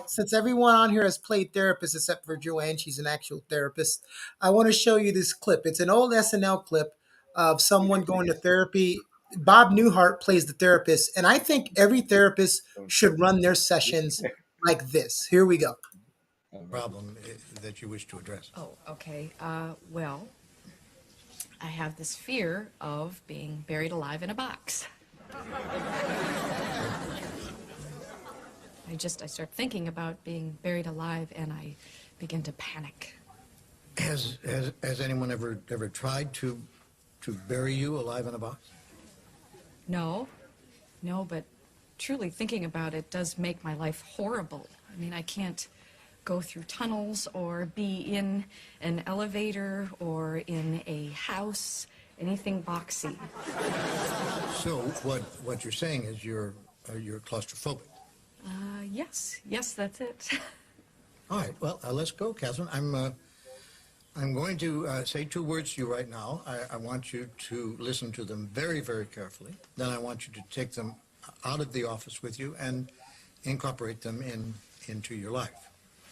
since everyone on here has played therapist except for Joanne, she's an actual therapist. I want to show you this clip. It's an old SNL clip of someone going to therapy. Bob Newhart plays the therapist, and I think every therapist should run their sessions like this. Here we go. Problem that you wish to address. Oh, okay. Well, I have this fear of being buried alive in a box. I start thinking about being buried alive and I begin to panic. Has anyone ever tried to bury you alive in a box? No, but truly thinking about it does make my life horrible. I mean, I can't go through tunnels or be in an elevator or in a house, anything boxy. So what you're saying is you're claustrophobic. Yes, that's it. All right. Well, let's go, Catherine. I'm going to say 2 words to you right now. I want you to listen to them very, very carefully. Then I want you to take them out of the office with you and incorporate them into your life.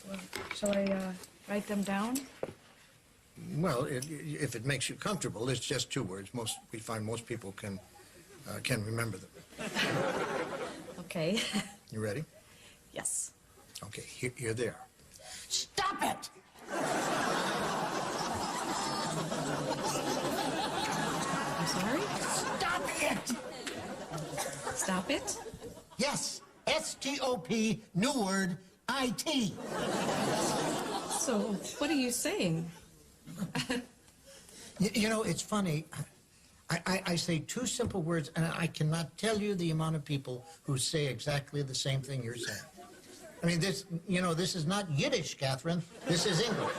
Well, shall I write them down? Well, if it makes you comfortable, it's just 2 words. We find most people can remember them. Okay. You ready? Yes. Okay. Here they are. Stop it! I'm sorry? Stop it! Stop it? Yes. S-T-O-P. New word. I-T. So, what are you saying? You know, it's funny. I say 2 simple words, and I cannot tell you the amount of people who say exactly the same thing you're saying. I mean, this is not Yiddish, Catherine. This is English.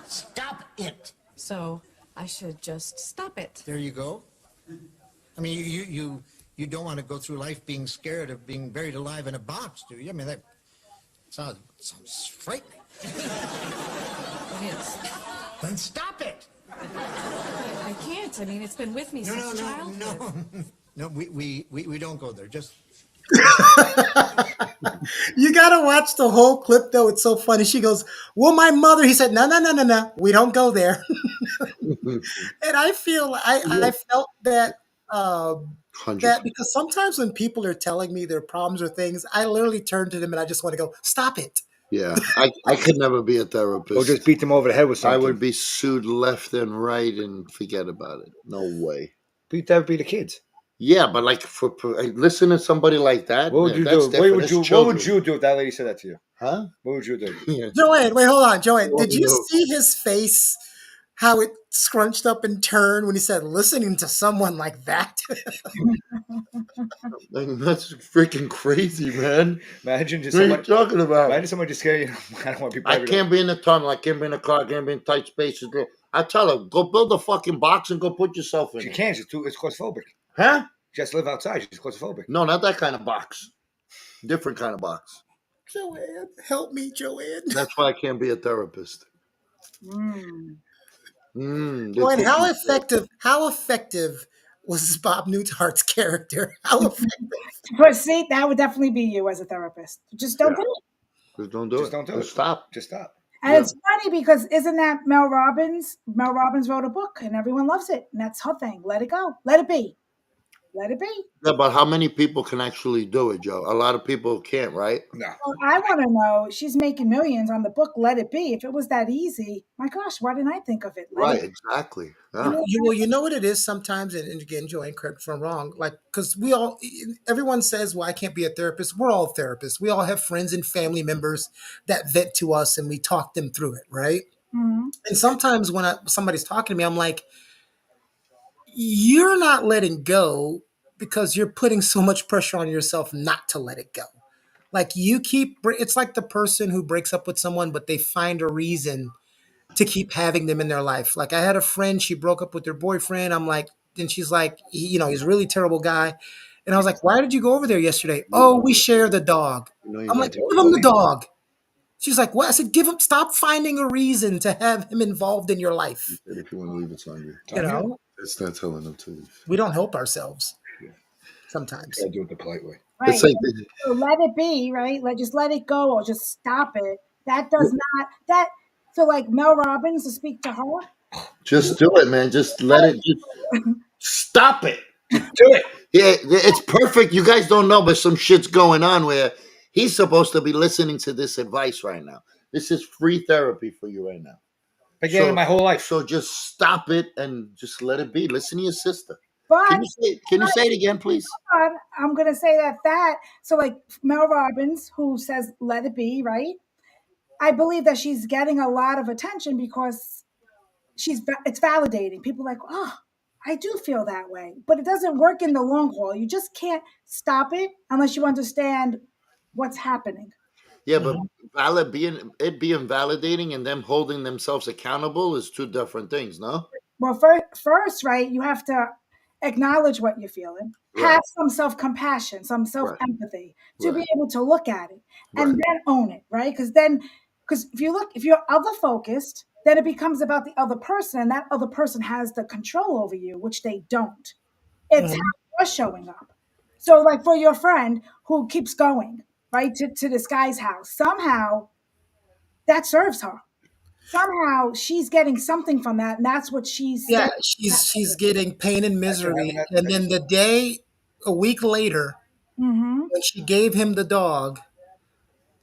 Stop it. So, I should just stop it. There you go. I mean, you don't want to go through life being scared of being buried alive in a box, do you? I mean, that sounds frightening. It is. Then stop it. I can't. I mean, it's been with me since childhood. No, we don't go there. Just You gotta watch the whole clip though. It's so funny. She goes, "Well, my mother." He said, "No. We don't go there." And I feel I felt that that 100. because sometimes when people are telling me their problems or things, I literally turn to them and I just want to go, "Stop it." Yeah. I could never be a Or therapist. just beat them over the head with I something. would be sued left and right and forget about it. No way. Beat therapy the kids. Yeah, but like listen to somebody like that. What would you that's do? different. What would you do if that lady said that to you? Huh? What would you do? Yeah. Joanne, wait, hold on, Joanne. What Did you do see his face? How it scrunched up and turned when he said, "Listening to someone like that." Like, that's freaking crazy, man. Imagine just What are you someone. talking about? Imagine someone just saying, I don't want to be I buried. can't be in the tunnel. I can't be in the car. I can't be in tight spaces. I tell her, go build a fucking box and go put yourself in She it. can't. It's claustrophobic. Huh? She has to live outside. She's claustrophobic. No, not that kind of box. Different kind of box. Joanne, help me, Joanne. That's why I can't be a therapist. Joanne, how effective was Bob Newhart's character? How effective? But see, that would definitely be you as a therapist. Just don't do it. Just don't do Just it. don't do Just it. stop. Just stop. And it's funny because isn't that Mel Robbins? Mel Robbins wrote a book and everyone loves it. And that's her thing. Let it go. Let it be. let it be. Yeah, but how many people can actually do it, Joe? A lot of people can't, right? No. Well, I want to know. She's making millions on the book. Let it be. If it was that easy, my gosh, why didn't I think of it? Let Right, it. exactly. You Yeah. know, you know what it is sometimes, and again, Joanne, correct if I'm wrong. Like, because everyone says, "Well, I can't be a therapist." We're all therapists. We all have friends and family members that vent to us, and we talk them through it, right? Mhm. And sometimes when somebody's talking to me, I'm like, "You're not letting go because you're putting so much pressure on yourself not to let it go." Like you keep, it's like the person who breaks up with someone, but they find a reason to keep having them in their life. Like I had a friend, she broke up with her boyfriend. I'm like, and she's like, he's a really terrible guy. And I was like, why did you go over there yesterday? Oh, we share the dog. You know, you I'm got like, to give him the dog. She's like, what? I said, give him, stop finding a reason to have him involved in your life. if you want to leave, it's on you. You know, It's not telling them to leave. we don't help ourselves Yeah. sometimes. Gotta do it the polite way. It's Right. like So let it be. Right. Just let it go or just stop it. That does not that. So like Mel Robbins to speak to her. just do it, man. Just let it. Just stop it. Do it. Yeah, it's perfect. You guys don't know, but some shit's going on where he's supposed to be listening to this advice right now. This is free therapy for you right now. Been getting it my whole life. So just stop it and just let it be. Listen to your sister. But Can you say it again, please? I'm gonna say that so like Mel Robbins who says let it be, right? I believe that she's getting a lot of attention because it's validating. People are like, oh, I do feel that way, but it doesn't work in the long haul. You just can't stop it unless you understand what's happening. Yeah, but Mhm. being validating and them holding themselves accountable is two different things, no? Well, first, right, you have to acknowledge what you're feeling, Right, have some self compassion, some self right, empathy to be right, able to look at it and right. then own it, right? Because if you're other focused, then it becomes about the other person, and that other person has the control over you, which they don't. It's how Mhm. you're showing up. So, like for your friend who keeps going, right, to this guy's house, somehow that serves her. Somehow she's getting something from that, and that's what she's Yeah, spending. she's getting pain and Imagine having misery. that And then the day, a week later, Mm-hmm. when she gave him the dog,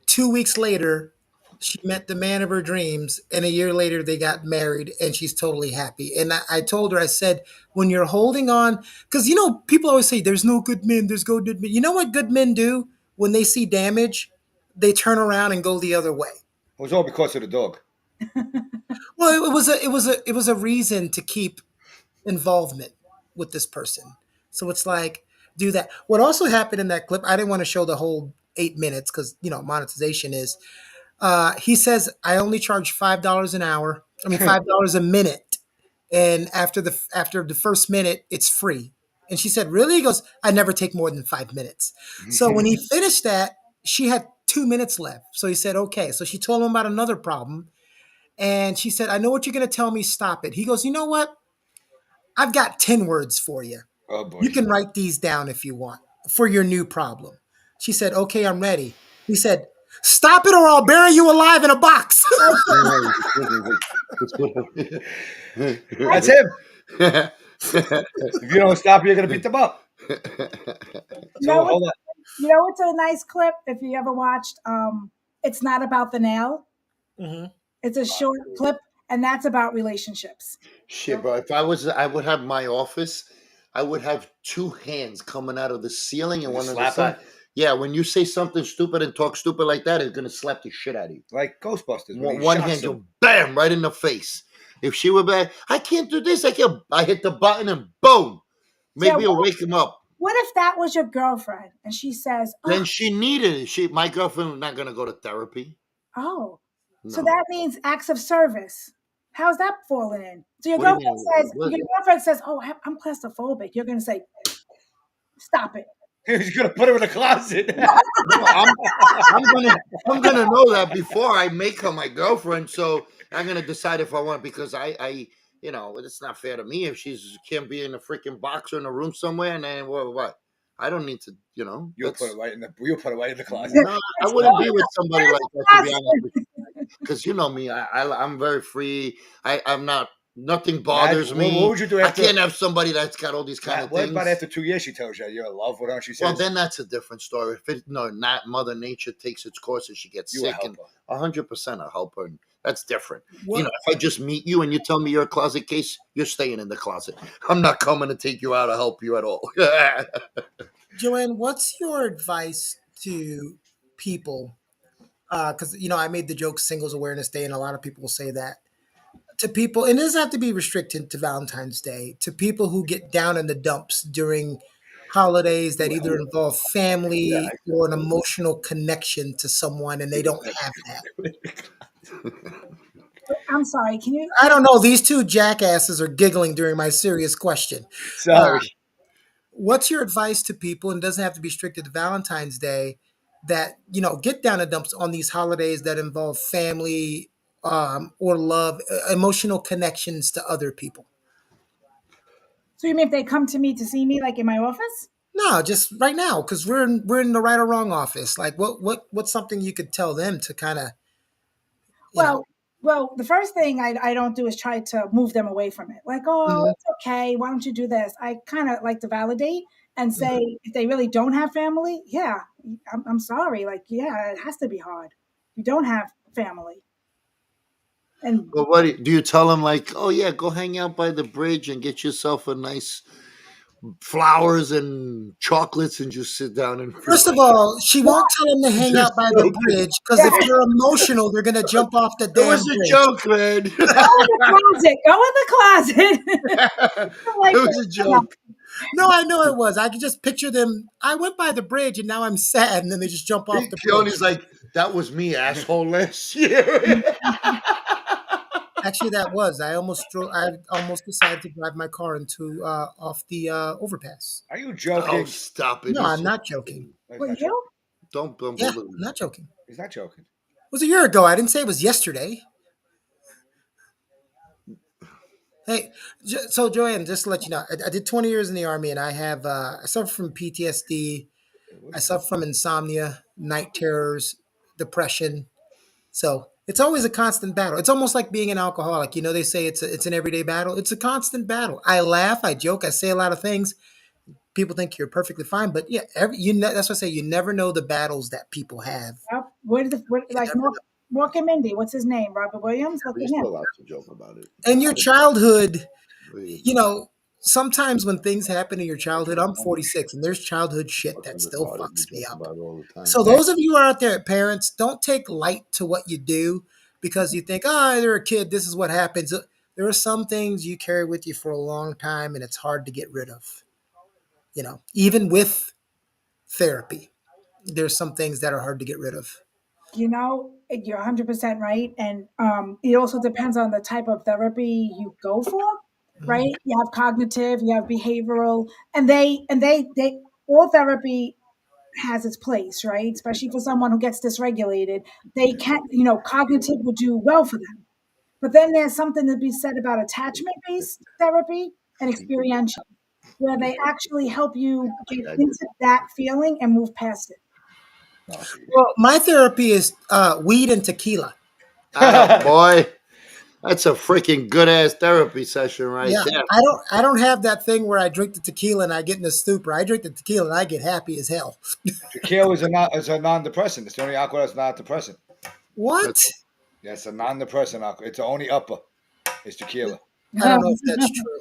2 weeks later, she met the man of her dreams, and a year later they got married, and she's totally happy. And I told her, I said, when you're holding on, because people always say there's no good men, there's no good men. You know what good men do when they see damage? They turn around and go the other way. It was all because of the dog. Well, it was a reason to keep involvement with this person. So it's like, do that. What also happened in that clip, I didn't want to show the whole 8 minutes because monetization is. He says I only charge $5 an hour. I mean $5 a minute, and after the first minute, it's free. And she said, "Really?" He goes, "I never take more than 5 minutes." So when he finished that, she had 2 minutes left. So he said, "Okay." So she told him about another problem, and she said, "I know what you're going to tell me. Stop it." He goes, "You know what? I've got 10 words for you. Oh boy. You can write these down if you want for your new problem." She said, "Okay, I'm ready." He said, "Stop it or I'll bury you alive in a box." That's him. If you don't stop, you're gonna beat them up. You So know what's hold on. it's a nice clip if you ever watched. It's not about the nail. Mhm. It's a short clip, and that's about relationships. Shit, bro. If I would have my office. I would have two hands coming out of the ceiling and You one just on the slap side. him Yeah, when you say something stupid and talk stupid like that, it's gonna slap the shit out of you. like Ghostbusters when he One shocks hand, him. you bam right in the face. If she were back, I can't do this. I hit the button and boom. So Maybe it'll wake him up. what if that was your girlfriend and she says, Then "Oh, she needed it. My girlfriend was not gonna go to therapy. oh," so No. that means acts of service. How's that falling in? So What do you mean? your girlfriend says, "Oh, I'm claustrophobic." You're going to say, "Stop it." He's gonna put him in the closet. No, I'm gonna know that before I make her my girlfriend. So I'm gonna decide if I want because it's not fair to me if she's can't be in a freaking box or in a room somewhere and then what? I don't need to. You'll put it right in the. You'll put it right in the closet. No, I wouldn't be with somebody like that to be honest with you. Because you know me, I'm very free. I'm not Nothing bothers What me. would you do I after? can't have somebody that's got all these kind of What things. about after 2 years? She tells you you're in love with her. She Well, says, then that's a different story. If it no, not Mother Nature takes its course and she gets "You a sick, and helper." 100% I help her. And that's different. What, If I just meet you and you tell me you're a closet case, you're staying in the closet. I'm not coming to take you out or help you at all. Joanne, what's your advice to people? Because I made the joke Singles Awareness Day, and a lot of people will say that to people, and it doesn't have to be restricted to Valentine's Day. To people who get down in the dumps during holidays that either involve family or an emotional connection to someone, and they don't have that. I'm sorry. Can you? I don't know. These two jackasses are giggling during my serious question. Sorry. What's your advice to people, and it doesn't have to be restricted to Valentine's Day, that get down and dumps on these holidays that involve family or love, emotional connections to other people? So you mean if they come to me to see me, like in my office? No, just right now, because we're in the right or wrong office. Like, what's something you could tell them to kind of you know? Well, the first thing I don't do is try to move them away from it. Like, oh, Mhm, it's okay. Why don't you do this? I kind of like to validate and say mhm. if they really don't have family, yeah, I'm sorry. Like, yeah, it has to be hard. You don't have family, and But what do you tell them? Like, oh yeah, go hang out by the bridge and get yourself a nice flowers and chocolates and just sit down and First of all, she yeah, won't tell them to hang just out by the joking. bridge because if yeah. they're emotional, they're gonna jump off the It damn was a bridge. joke, man. Go in the closet. It Like was a joke. No, I know it was. I could just picture them. I went by the bridge and now I'm sad, and then they just jump off the bridge. Keone's like, that was me, asshole, last year. Actually, that was. I almost decided to drive my car into off the overpass. Are you Oh, joking? stop it. No, He's I'm just not joking. kidding. No, he's what not joking. you? Don't Yeah, believe I'm not joking. He's not joking. It was a year ago. I didn't say it was yesterday. Hey, so Joanne, just to let you know, I did 20 years in the army, and I suffer from PTSD. I suffer from insomnia, night terrors, depression. So it's always a constant battle. It's almost like being an alcoholic. They say it's an everyday battle. It's a constant battle. I laugh, I joke, I say a lot of things. People think you're perfectly fine, but yeah, that's what I say. You never know the battles that people have. Yep. What, You like never know. Mork and Mindy? What's his name? Robert Williams. Look We're at him. still allowed to joke about it. In your childhood, What are you you doing? know, sometimes when things happen in your childhood, I'm 46, and there's childhood shit that Fucking still retarded. We fucks me joke up. about it all the time. So those of you who are out there, parents, don't take light to what you do because you think, oh, they're a kid. This is what happens. There are some things you carry with you for a long time, and it's hard to get rid of. Even with therapy, there's some things that are hard to get rid of. You're 100% right. And it also depends on the type of therapy you go for, Mhm. right? You have cognitive, you have behavioral, and they all therapy has its place, right? Especially for someone who gets dysregulated. They can't, cognitive would do well for them. But then there's something to be said about attachment based therapy and experiential, where they actually help you get into that feeling and move past it. Well, my therapy is weed and tequila. Ah, boy. That's a freaking good ass therapy session right Yeah, there. I don't have that thing where I drink the tequila and I get in a stupor. I drink the tequila and I get happy as hell. Tequila is a non-depressant. It's the only alcohol that's not depressant. What? That's, Yeah, it's a non-depressant alcohol. It's the only upper. It's tequila. I don't know if that's true.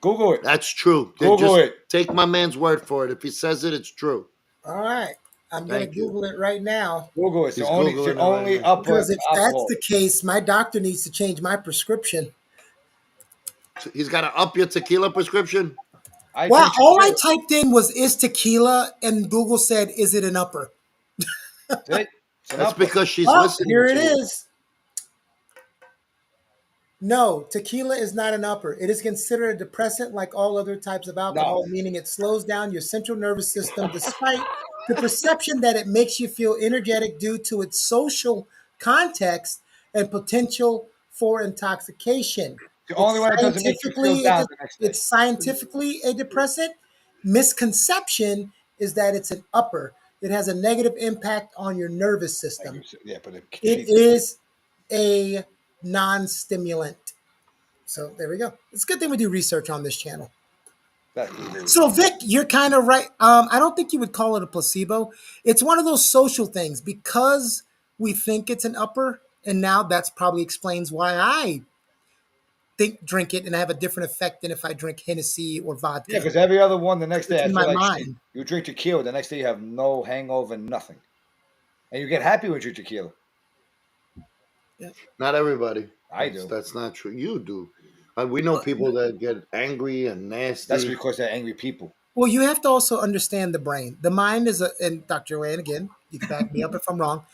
Google it. that's true. Google Just it. take my man's word for it. If he says it, it's true. All right, I'm gonna Thank you. Google it right now Google it. It's He's the Googling it right only now. upper because if that's alcohol. the case, my doctor needs to change my prescription. He's got to up your tequila prescription. I Wow, think all I tequila. typed in was "is tequila" and Google said, "Is it an upper?" That's it. It's an That's upper. because she's Well, listening here it to you. is. No, tequila is not an upper. It is considered a depressant like all other types of No. alcohol, meaning it slows down your central nervous system despite the perception that it makes you feel energetic due to its social context and potential for intoxication. The It's only one that doesn't make you feel scientifically down the next day. it's scientifically a depressant. Misconception is that it's an upper. It has a negative impact on your nervous system. Yeah, but It is a non-stimulant. So there we go. It's a good thing we do research on this channel. That's good. So Vic, you're kind of right. I don't think you would call it a placebo. It's one of those social things because we think it's an upper, and now that's probably explains why I drink it and have a different effect than if I drink Hennessy or vodka. Yeah, because every other one the next day It's I in feel my like shit. mind. You drink tequila, the next day you have no hangover, nothing, and you get happy when you drink tequila. Not everybody. I do. That's not true. You do. We know people that get angry and nasty. That's because they're angry people. Well, you have to also understand the brain. The mind is and Dr. Wayne, again, you can back me up if I'm wrong.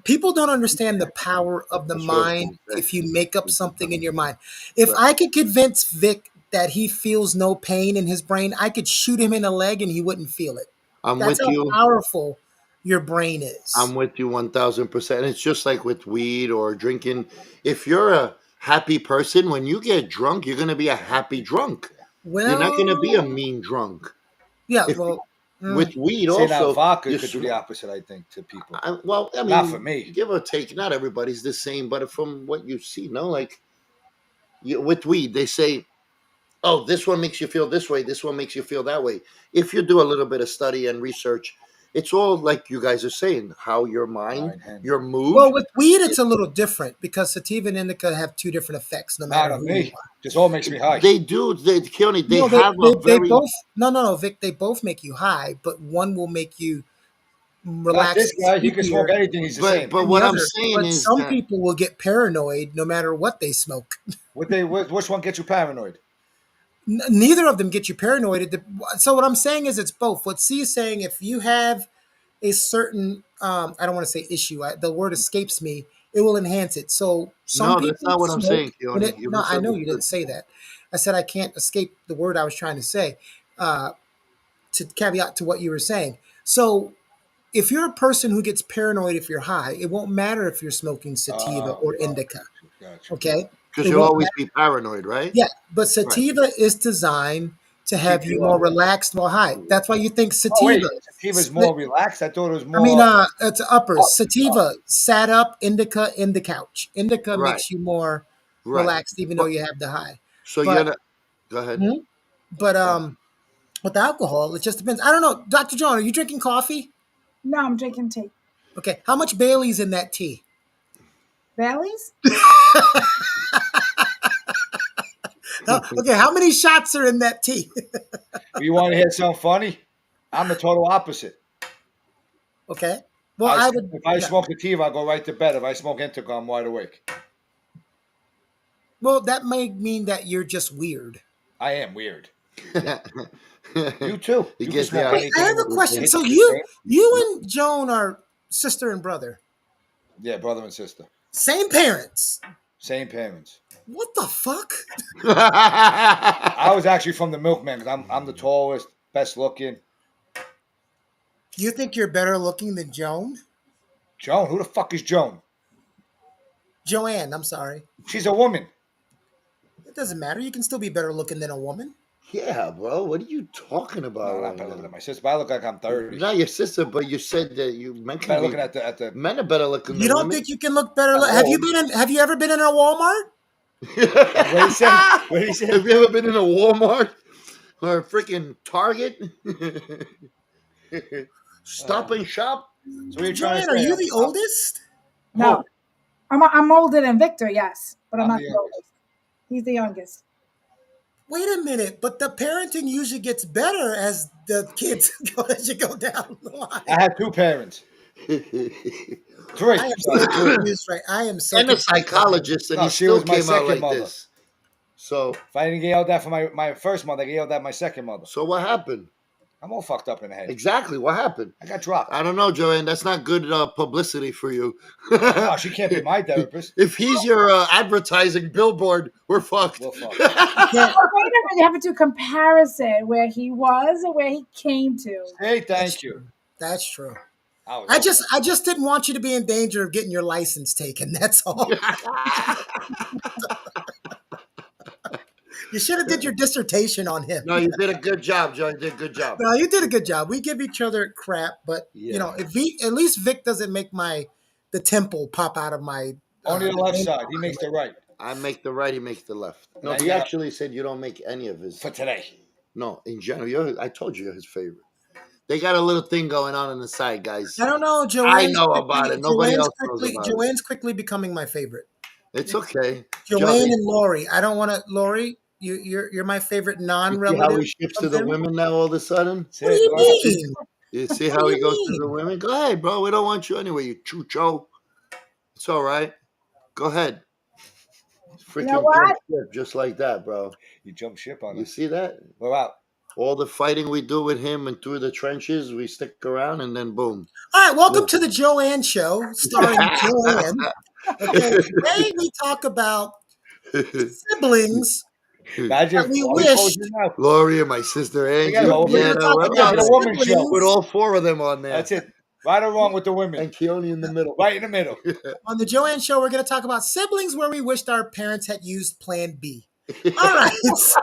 People don't understand the power of the That's what I was mind gonna say. if you make up something in your mind. If I could convince Vic that he feels no pain in his brain, I could shoot him in the leg and he wouldn't feel it. I'm That's with how you. powerful your brain is. I'm with you 1000%. It's just like with weed or drinking. If you're a happy person, when you get drunk, you're going to be a happy drunk. You're not going to be a Well, mean drunk. yeah, If well, with weed See, now also, vodka you could do the opposite, I think, to people. well, I mean, Not for me. give or take, not everybody's the same, but from what you see, no, like with weed, they say, oh, this one makes you feel this way, this one makes you feel that way. If you do a little bit of study and research, it's all like you guys are saying, how your mind, your mood. well, with weed, it's a little different because sativa and indica have two different effects, no Not matter on who you me. are. Just all makes me high. They do, Keone, they No, have a they very. both. No, Vic. They both make you high, but one will make you Not relax. this guy. He can sleepier smoke anything. He's the But same. but than what the I'm other. saying But is some that people will get paranoid no matter what they smoke. Which one gets you paranoid? Neither of them get you paranoid. So what I'm saying is it's both. What C is saying, if you have a certain, I don't want to say issue. The word escapes me. It will enhance it. So some no, that's people not what I'm smoke. saying, Keone. You No, I know you misunderstood. didn't say that. I said I can't escape the word I was trying to say. To caveat to what you were saying. So if you're a person who gets paranoid if you're high, it won't matter if you're smoking sativa or indica. Gotcha. Okay, Because it you'll won't always matter. be paranoid, right? Yeah, but Right. sativa is designed to Keep have you you more up. relaxed while high. That's why you think Oh wait, sativa. sativa's more relaxed. I thought it was I mean, more. it's uppers. Sativa, sat up, indica, in the couch. Indica Right. makes you more Right. relaxed, even though But you have the high. so you're But not. Go ahead. hmm? but with alcohol, it just depends. I don't know, Dr. John, are you drinking coffee? No, I'm drinking tea. Okay, how much Bailey's in that tea? Bailey's? Okay, how many shots are in that tea? You want to hear something funny? I'm the total opposite. Okay, well, I would. If I Yeah. smoke sativa, I go right to bed. If I smoke indica, I'm wide awake. Well, that may mean that you're just weird. I am weird. You too. He You can gets smoke the. anything. I have a and question. hit So the you same. you and Joan are sister and brother, Yeah, brother and sister, same parents. same parents. What the fuck? I was actually from the milkman because I'm the tallest, best looking. You think you're better looking than Joan? Joan, who the fuck is Joan? Joanne, I'm sorry. She's a woman. It doesn't matter. You can still be better looking than a woman. Yeah, bro. What are you talking about? No, right not better looking now? at my sister, but I look like I'm 30. Not your sister, but you said that you men can Better be, looking at the. men are better looking You than don't women. think you can look better? Not Have you all. been in? Have you ever been in a Walmart? What did he say? What did he say? Have you ever been in a Walmart or a freaking Target? Stop and shop. So what are you trying Joanne, to are say? you the oldest? No. I'm older than Victor, yes, but I'm I'm not the the youngest. oldest. He's the youngest. Wait a minute, but the parenting usually gets better as the kids go as you go down the line. I had two parents. Three. I am Sorry, so three. confused, right? I am so And a confused right now. psychologist, and No, he she still was my came out second like mother. this. So, If I didn't get yelled at for my first mother, I get yelled at my second mother. so what happened? I'm all fucked up in the head. Exactly, what happened? I got dropped. I don't know, Joanne. That's not good publicity for you. No, she can't be my therapist. If he's your advertising billboard, we're fucked. We're fucked. Yeah. Well, wait a minute, you have to do comparison where he was and where he came to. Hey, thank you. That's true. was I just didn't want you to be in danger of getting your license taken. That's all. You should have did your dissertation on him. No, you did a good job, Joe. You did a good job. No, you did a good job. We give each other crap, but you know, if at least Vic doesn't make the temple pop out of my only the left side. He makes the right. I make the right, he makes the left. No, Nice he job. actually said you don't make any of his. For today. No, in general, I told you you're his favorite. They got a little thing going on the side, guys. I don't know. I know about it. Nobody else knows about it. Joanne's quickly becoming my favorite. It's okay. Joanne and Lori. I don't want to. Lori, you're my favorite You see how non-relative. he shifts to of the him. women now all of a sudden? What do you mean? You see What how do he you goes to mean? the women? Go ahead, bro. We don't want you anyway, you chucho. It's all right. Go ahead. Freaking know what? jump ship just like that, bro. You jump ship on You us. see that? We're out. All the fighting we do with him and through the trenches, we stick around and then boom. All right, welcome to the Joanne Show, starring Joanne. Okay, today we talk about siblings Imagine that we are we wish. closing now? Lori and my sister Angie. gotta go. We're Yeah, gonna talk we're Yeah, about the woman show. siblings with all four of them on there. That's it. Right or wrong with the women. And Keone in the middle. Right in the middle. on the Joanne Show. We're going to talk about siblings where we wished our parents had used Plan B. All right. So,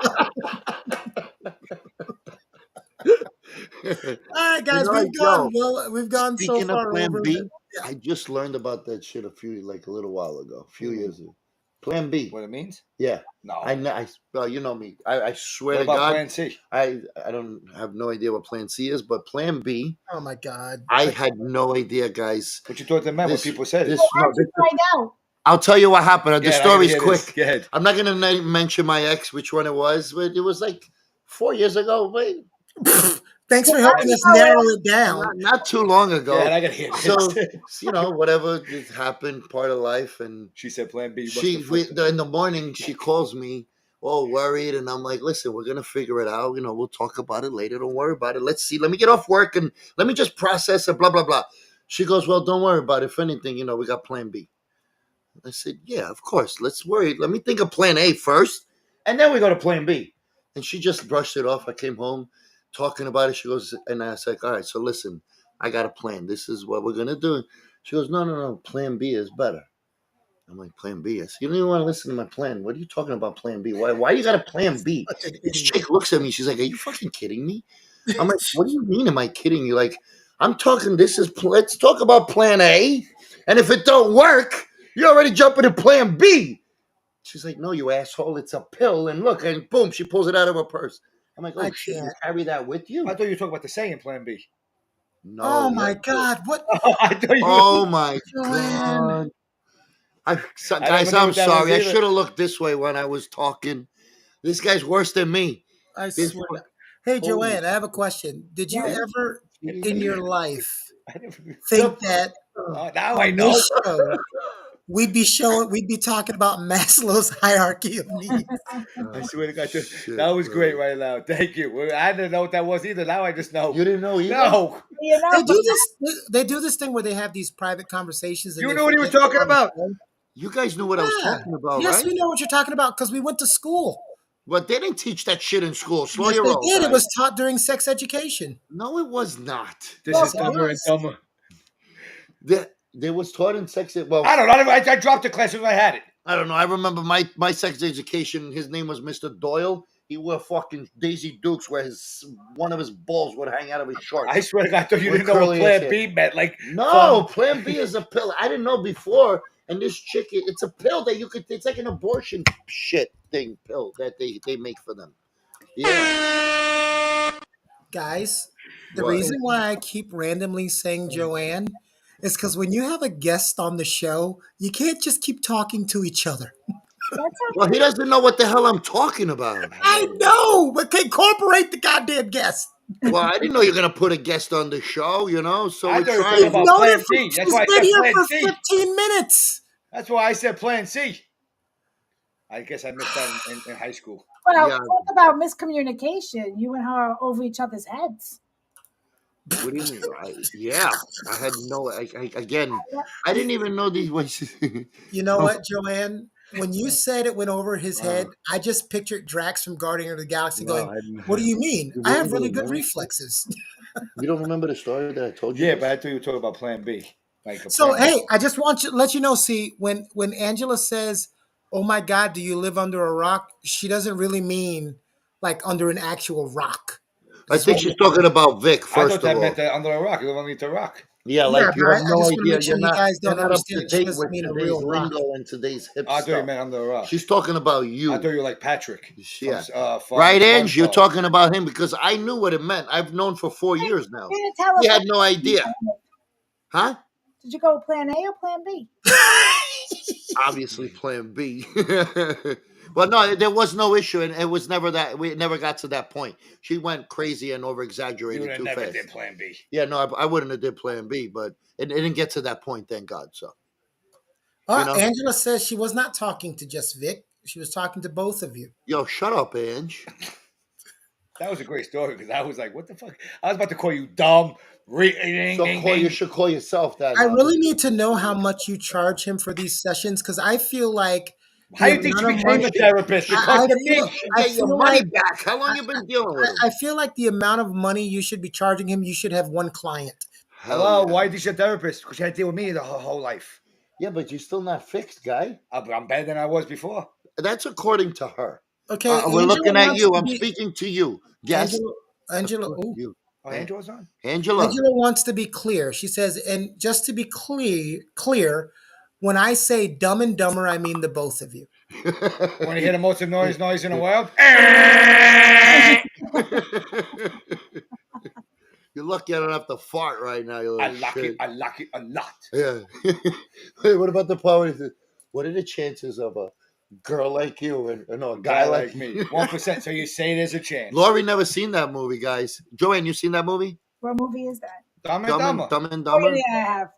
all right, guys, we've gone so Speaking of far Plan over. B, Yeah. I just learned about that shit a little while ago, a few years ago. Plan B. What it means? Yeah. No. Well, you know me. I swear What to about God, Plan C? I don't have no idea what Plan C is, but Plan B, Oh my God. I had no idea, guys. What you thought that meant when people said it? How'd you find out? I'll tell you what happened. The Yeah, I gotta story's hear quick. this. Go ahead. I'm not going to mention my ex, which one it was, but it was like 4 years ago. Wait, Thanks for helping us narrow it down. not too long ago. Yeah, I gotta hear this. So, whatever just happened, part of life, and She said Plan B. in the morning she calls me all worried, and I'm like, listen, we're gonna figure it out. We'll talk about it later. Don't worry about it. Let's see. Let me get off work and let me just process it. Blah blah blah. She goes, well, don't worry about it. If anything, we got Plan B. I said, yeah, of course. Let's worry. Let me think of Plan A first, and then we go to Plan B. And she just brushed it off. I came home talking about it. She goes, and I was like, all right, so listen, I got a plan. This is what we're gonna do. She goes, no. Plan B is better. I'm like, Plan B? I said, you don't even want to listen to my plan. What are you talking about, Plan B? Why you got a Plan B? This chick looks at me. She's like, are you fucking kidding me? I'm like, what do you mean? Am I kidding you? Like, I'm talking. Let's talk about Plan A, and if it don't work, you're already jumping to Plan B. She's like, no, you asshole. It's a pill, and look, and boom, she pulls it out of her purse. I'm like, oh shit, you carry that with you? I thought you were talking about the saying Plan B. No. Oh my God! What? I thought you Oh my God! Guys, I'm sorry. I should have looked this way when I was talking. This guy's worse than me. I swear. Hey, Joanne, I have a question. Did you ever in your life think that now I know. We'd be talking about Maslow's hierarchy of needs? I swear to God, that was great right now. Thank you. I didn't know what that was either. Now I just know. You didn't know either? No. They do this thing where they have these private conversations. And You knew what he was talking about. You guys knew what I was talking about, yes, right? we know what you're talking about because we went to school. But they didn't teach that shit in school. Slow Yes, your they roll. did. Guys. It was taught during sex education. No, it was not. This is dumber and dumber. There was taught in sex. Well, I don't know. I dropped the class when I had it. I don't know. I remember my sex education. His name was Mr. Doyle. He wore fucking Daisy Dukes, where one of his balls would hang out of his shorts. I swear to God, I thought you didn't know what Plan B meant. Like, no, Plan B is a pill. I didn't know before. And this chick, it's a pill that you could. It's like an abortion pill that they make for them. Yeah. Guys, the reason why I keep randomly saying Joanne is because when you have a guest on the show, you can't just keep talking to each other. Well, he doesn't know what the hell I'm talking about. I know, but incorporate the goddamn guest. Well, I didn't know you were gonna put a guest on the show, So I we thought tried. you were about Plan C. She's been here for 15 minutes. That's why I said Plan C. I guess I missed that in high school. Well, talk about miscommunication. You and her are over each other's heads. What do you mean? I had no. Again, I didn't even know these ways. You know what, Joanne? When you said it went over his head, I just pictured Drax from Guardian of the Galaxy going, what do you mean? I have really good reflexes. You don't remember the story that I told you? Yeah, but I thought you were talking about Plan B. Hey, I just want to let you know, see, when Angela says, oh my God, do you live under a rock? She doesn't really mean like under an actual rock. I think she's talking about Vic, first I thought of that all. meant that under a rock. You live underneath a rock. Yeah, Yeah, like you but have I no just want to idea. make sure you guys You're don't not up understand to that she date doesn't with mean a today's real rock. lingo and today's hip I thought you stuff. meant under a rock. She's talking about you. I thought you were like Patrick. Yeah. From Right, Ange? You're SpongeBob. talking about him because I knew what it meant. I've known for 4 years now. You didn't tell us He had what no idea. Huh? did you go with plan A or plan B? Obviously, plan B. But no, there was no issue, and it was never that. We never got to that point. She went crazy and over You exaggerated would have too never fast. did Plan B. Yeah, no, I wouldn't have did plan B, but it didn't get to that point. Thank God. So you know, Angela says she was not talking to just Vic. She was talking to both of you. yo, shut up, Ange. That was a great story because I was like, "What the fuck?" I was about to call you dumb. You should call yourself that. I Now. really need to know how much you charge him for these sessions because I feel like How the do you think she amount of became money. a therapist? Because I to feel, me, you should I get your feel money like back. How long you been dealing with him? I feel like the amount of money you should be charging him, you should have one client. Hell Hello, yeah. why is she a therapist? Because she had to deal with me the whole life. Yeah, but you're still not fixed, guy. I'm better than I was before. That's according to her. Okay, We're Angela looking at wants you. to I'm be- speaking to you. Yes. Angela, ooh. You. Oh, Angela's on. Angela. Angela wants to be clear. She says, and just to be clear, when I say Dumb and Dumber, I mean the both of you. Want to hear the most annoying noise in the world? You're lucky I don't have to fart right now. You I little like shit. it. I like it a lot. Yeah. Wait, what about the part where he says, what are the chances of a girl like you and no, a guy like me. 1%. So you say there's a chance. Lori never seen that movie, guys. Joanne, you seen that movie? What movie is that? Dumb and Dumber. Dumb and Oh, Dumber? yeah, I have.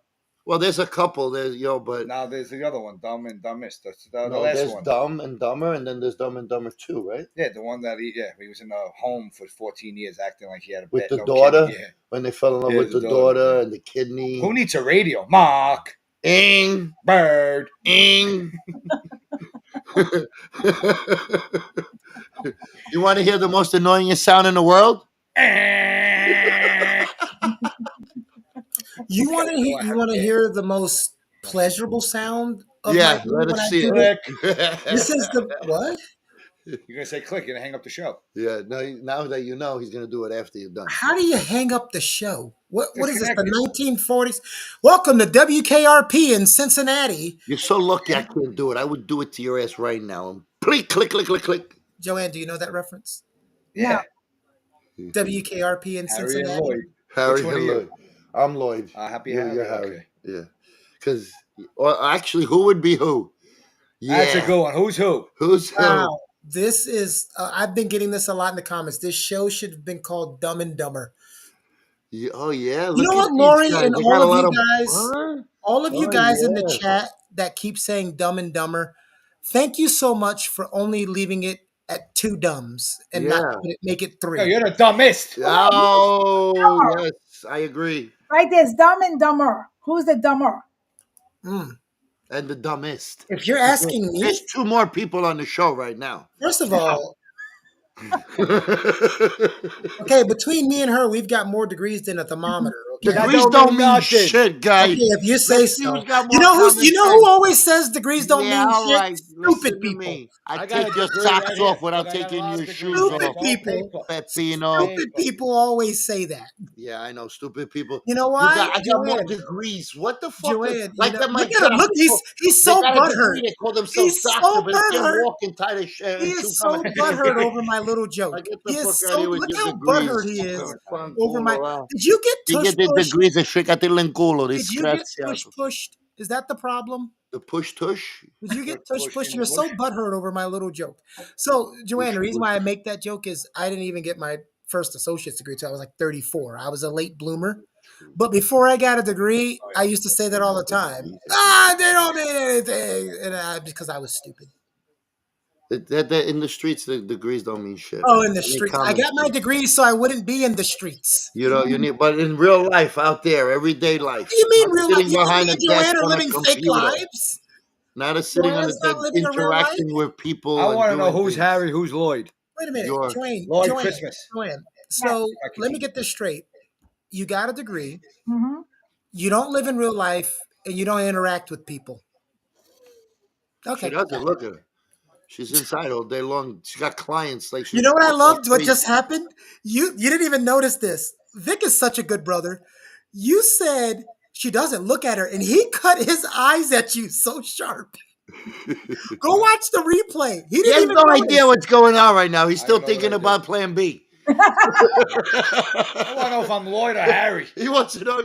Well, there's a couple. There's but Now there's the other one, Dumb and Dumbest. That's the no, last there's one. Dumb and Dumber, and then there's Dumb and Dumber 2, right? Yeah, the one that he was in a home for 14 years acting like he had a With pet, the no daughter, kid. Yeah. when they fell in love Yeah, with the the daughter, daughter yeah. and the kidney. Who needs a radio? Mark. Ing, Bird. ing. You want to hear the most annoyingest sound in the world? You want to hear? You want to hear the most pleasurable sound of my Yeah, ear let when us I see do it. this? This is the what? You're gonna say click and hang up the show. Yeah, no, now that you know, he's gonna do it after you're done. How do you hang up the show? What is this? The Disconnected. 1940s? Welcome to WKRP in Cincinnati. You're so lucky I can't do it. I would do it to your ass right now. Click, click, click, click, click. Joanne, do you know that reference? Yeah. WKRP in Harry and Cincinnati. Lloyd. Harry Which one are and you? Lloyd. I'm Lloyd. Happy You're Harry. Harry. Okay. Yeah. Because, actually, who would be who? Yeah. That's a good one. Who's who? Who's who? Wow. This is, I've been getting this a lot in the comments. This show should have been called Dumb and Dumber. Yeah, oh, yeah. You know Look what, at these Lori, guys. and They got a all of lot you of- guys, Huh? all of you Oh, guys in the yeah. chat that keep saying Dumb and Dumber, thank you so much for only leaving it at 2 dumbs and not make it 3. No, you're the dumbest. Oh, yes. I agree. Right, there's Dumb and Dumber. Who's the dumber? Mm. And the dumbest. If you're asking me, There's 2 more people on the show right now. first of all, okay, between me and her, we've got more degrees than a thermometer. Okay, Degrees don't mean shit, guy. okay, if you say Let's see so. who's got You more know who's? common You know sense. who always says degrees don't Yeah, mean all shit? right. Stupid Listen to people. me. I I got take a your degree socks right here. off without I got a taking lot of your degrees. shoes Stupid off. people. Pepino. Stupid people always say that. Yeah, I know. Stupid people. You know why? I got more Joanne, degrees. What the fuck? Joanne, Like you know, that, my look at him. job. Look, he's so They got a butthurt. degree. They call themselves He's doctor, so but they can't butthurt. walk and tie the shit. He is so butthurt over my little joke. Like, get He the is fuck out so. of here with Look your how degrees. butthurt he is Fucking over my. culo, Did you get You tush get the pushed? degrees and shikatil en culo. Did you get tush Desgraciado. pushed? Is that the problem? The push tush? Did you get tush Pushed pushed? in You're the so bush. butthurt over my little joke. So, Joanne, the reason push. why I make that joke is I didn't even get my first associate's degree until I was like 34. I was a late bloomer. But before I got a degree, I used to say that all the time. They don't mean anything. And because I was stupid. In the streets, the degrees don't mean shit. Oh, in the Any streets. I common got my sense. degree so I wouldn't be in the streets. You know, you need, but in real life, out there, everyday life. What do you mean not real sitting life? You and behind me a and Joanne desk are on a living fake computer. lives? Not a sitting on a Joanne's not desk, living a real life? interacting with people. I and want to know doing who's things. Harry, who's Lloyd. Wait a minute, You're Joanne. Lloyd Joanne, Christmas. Joanne. So I can let me keep get this straight. You got a degree. Mm-hmm. You don't live in real life, and you don't interact with people. Okay. She doesn't look at her. She's inside all day long. She got clients like she. You know what I loved? What just happened? You didn't even notice this. Vic is such a good brother. You said She doesn't look at her, and he cut his eyes at you so sharp. Go watch the replay. He He didn't has even no notice. idea what's going on right now. He's still don't know what thinking I did. about Plan B. I want to know if I'm Lloyd or Harry. He wants to know.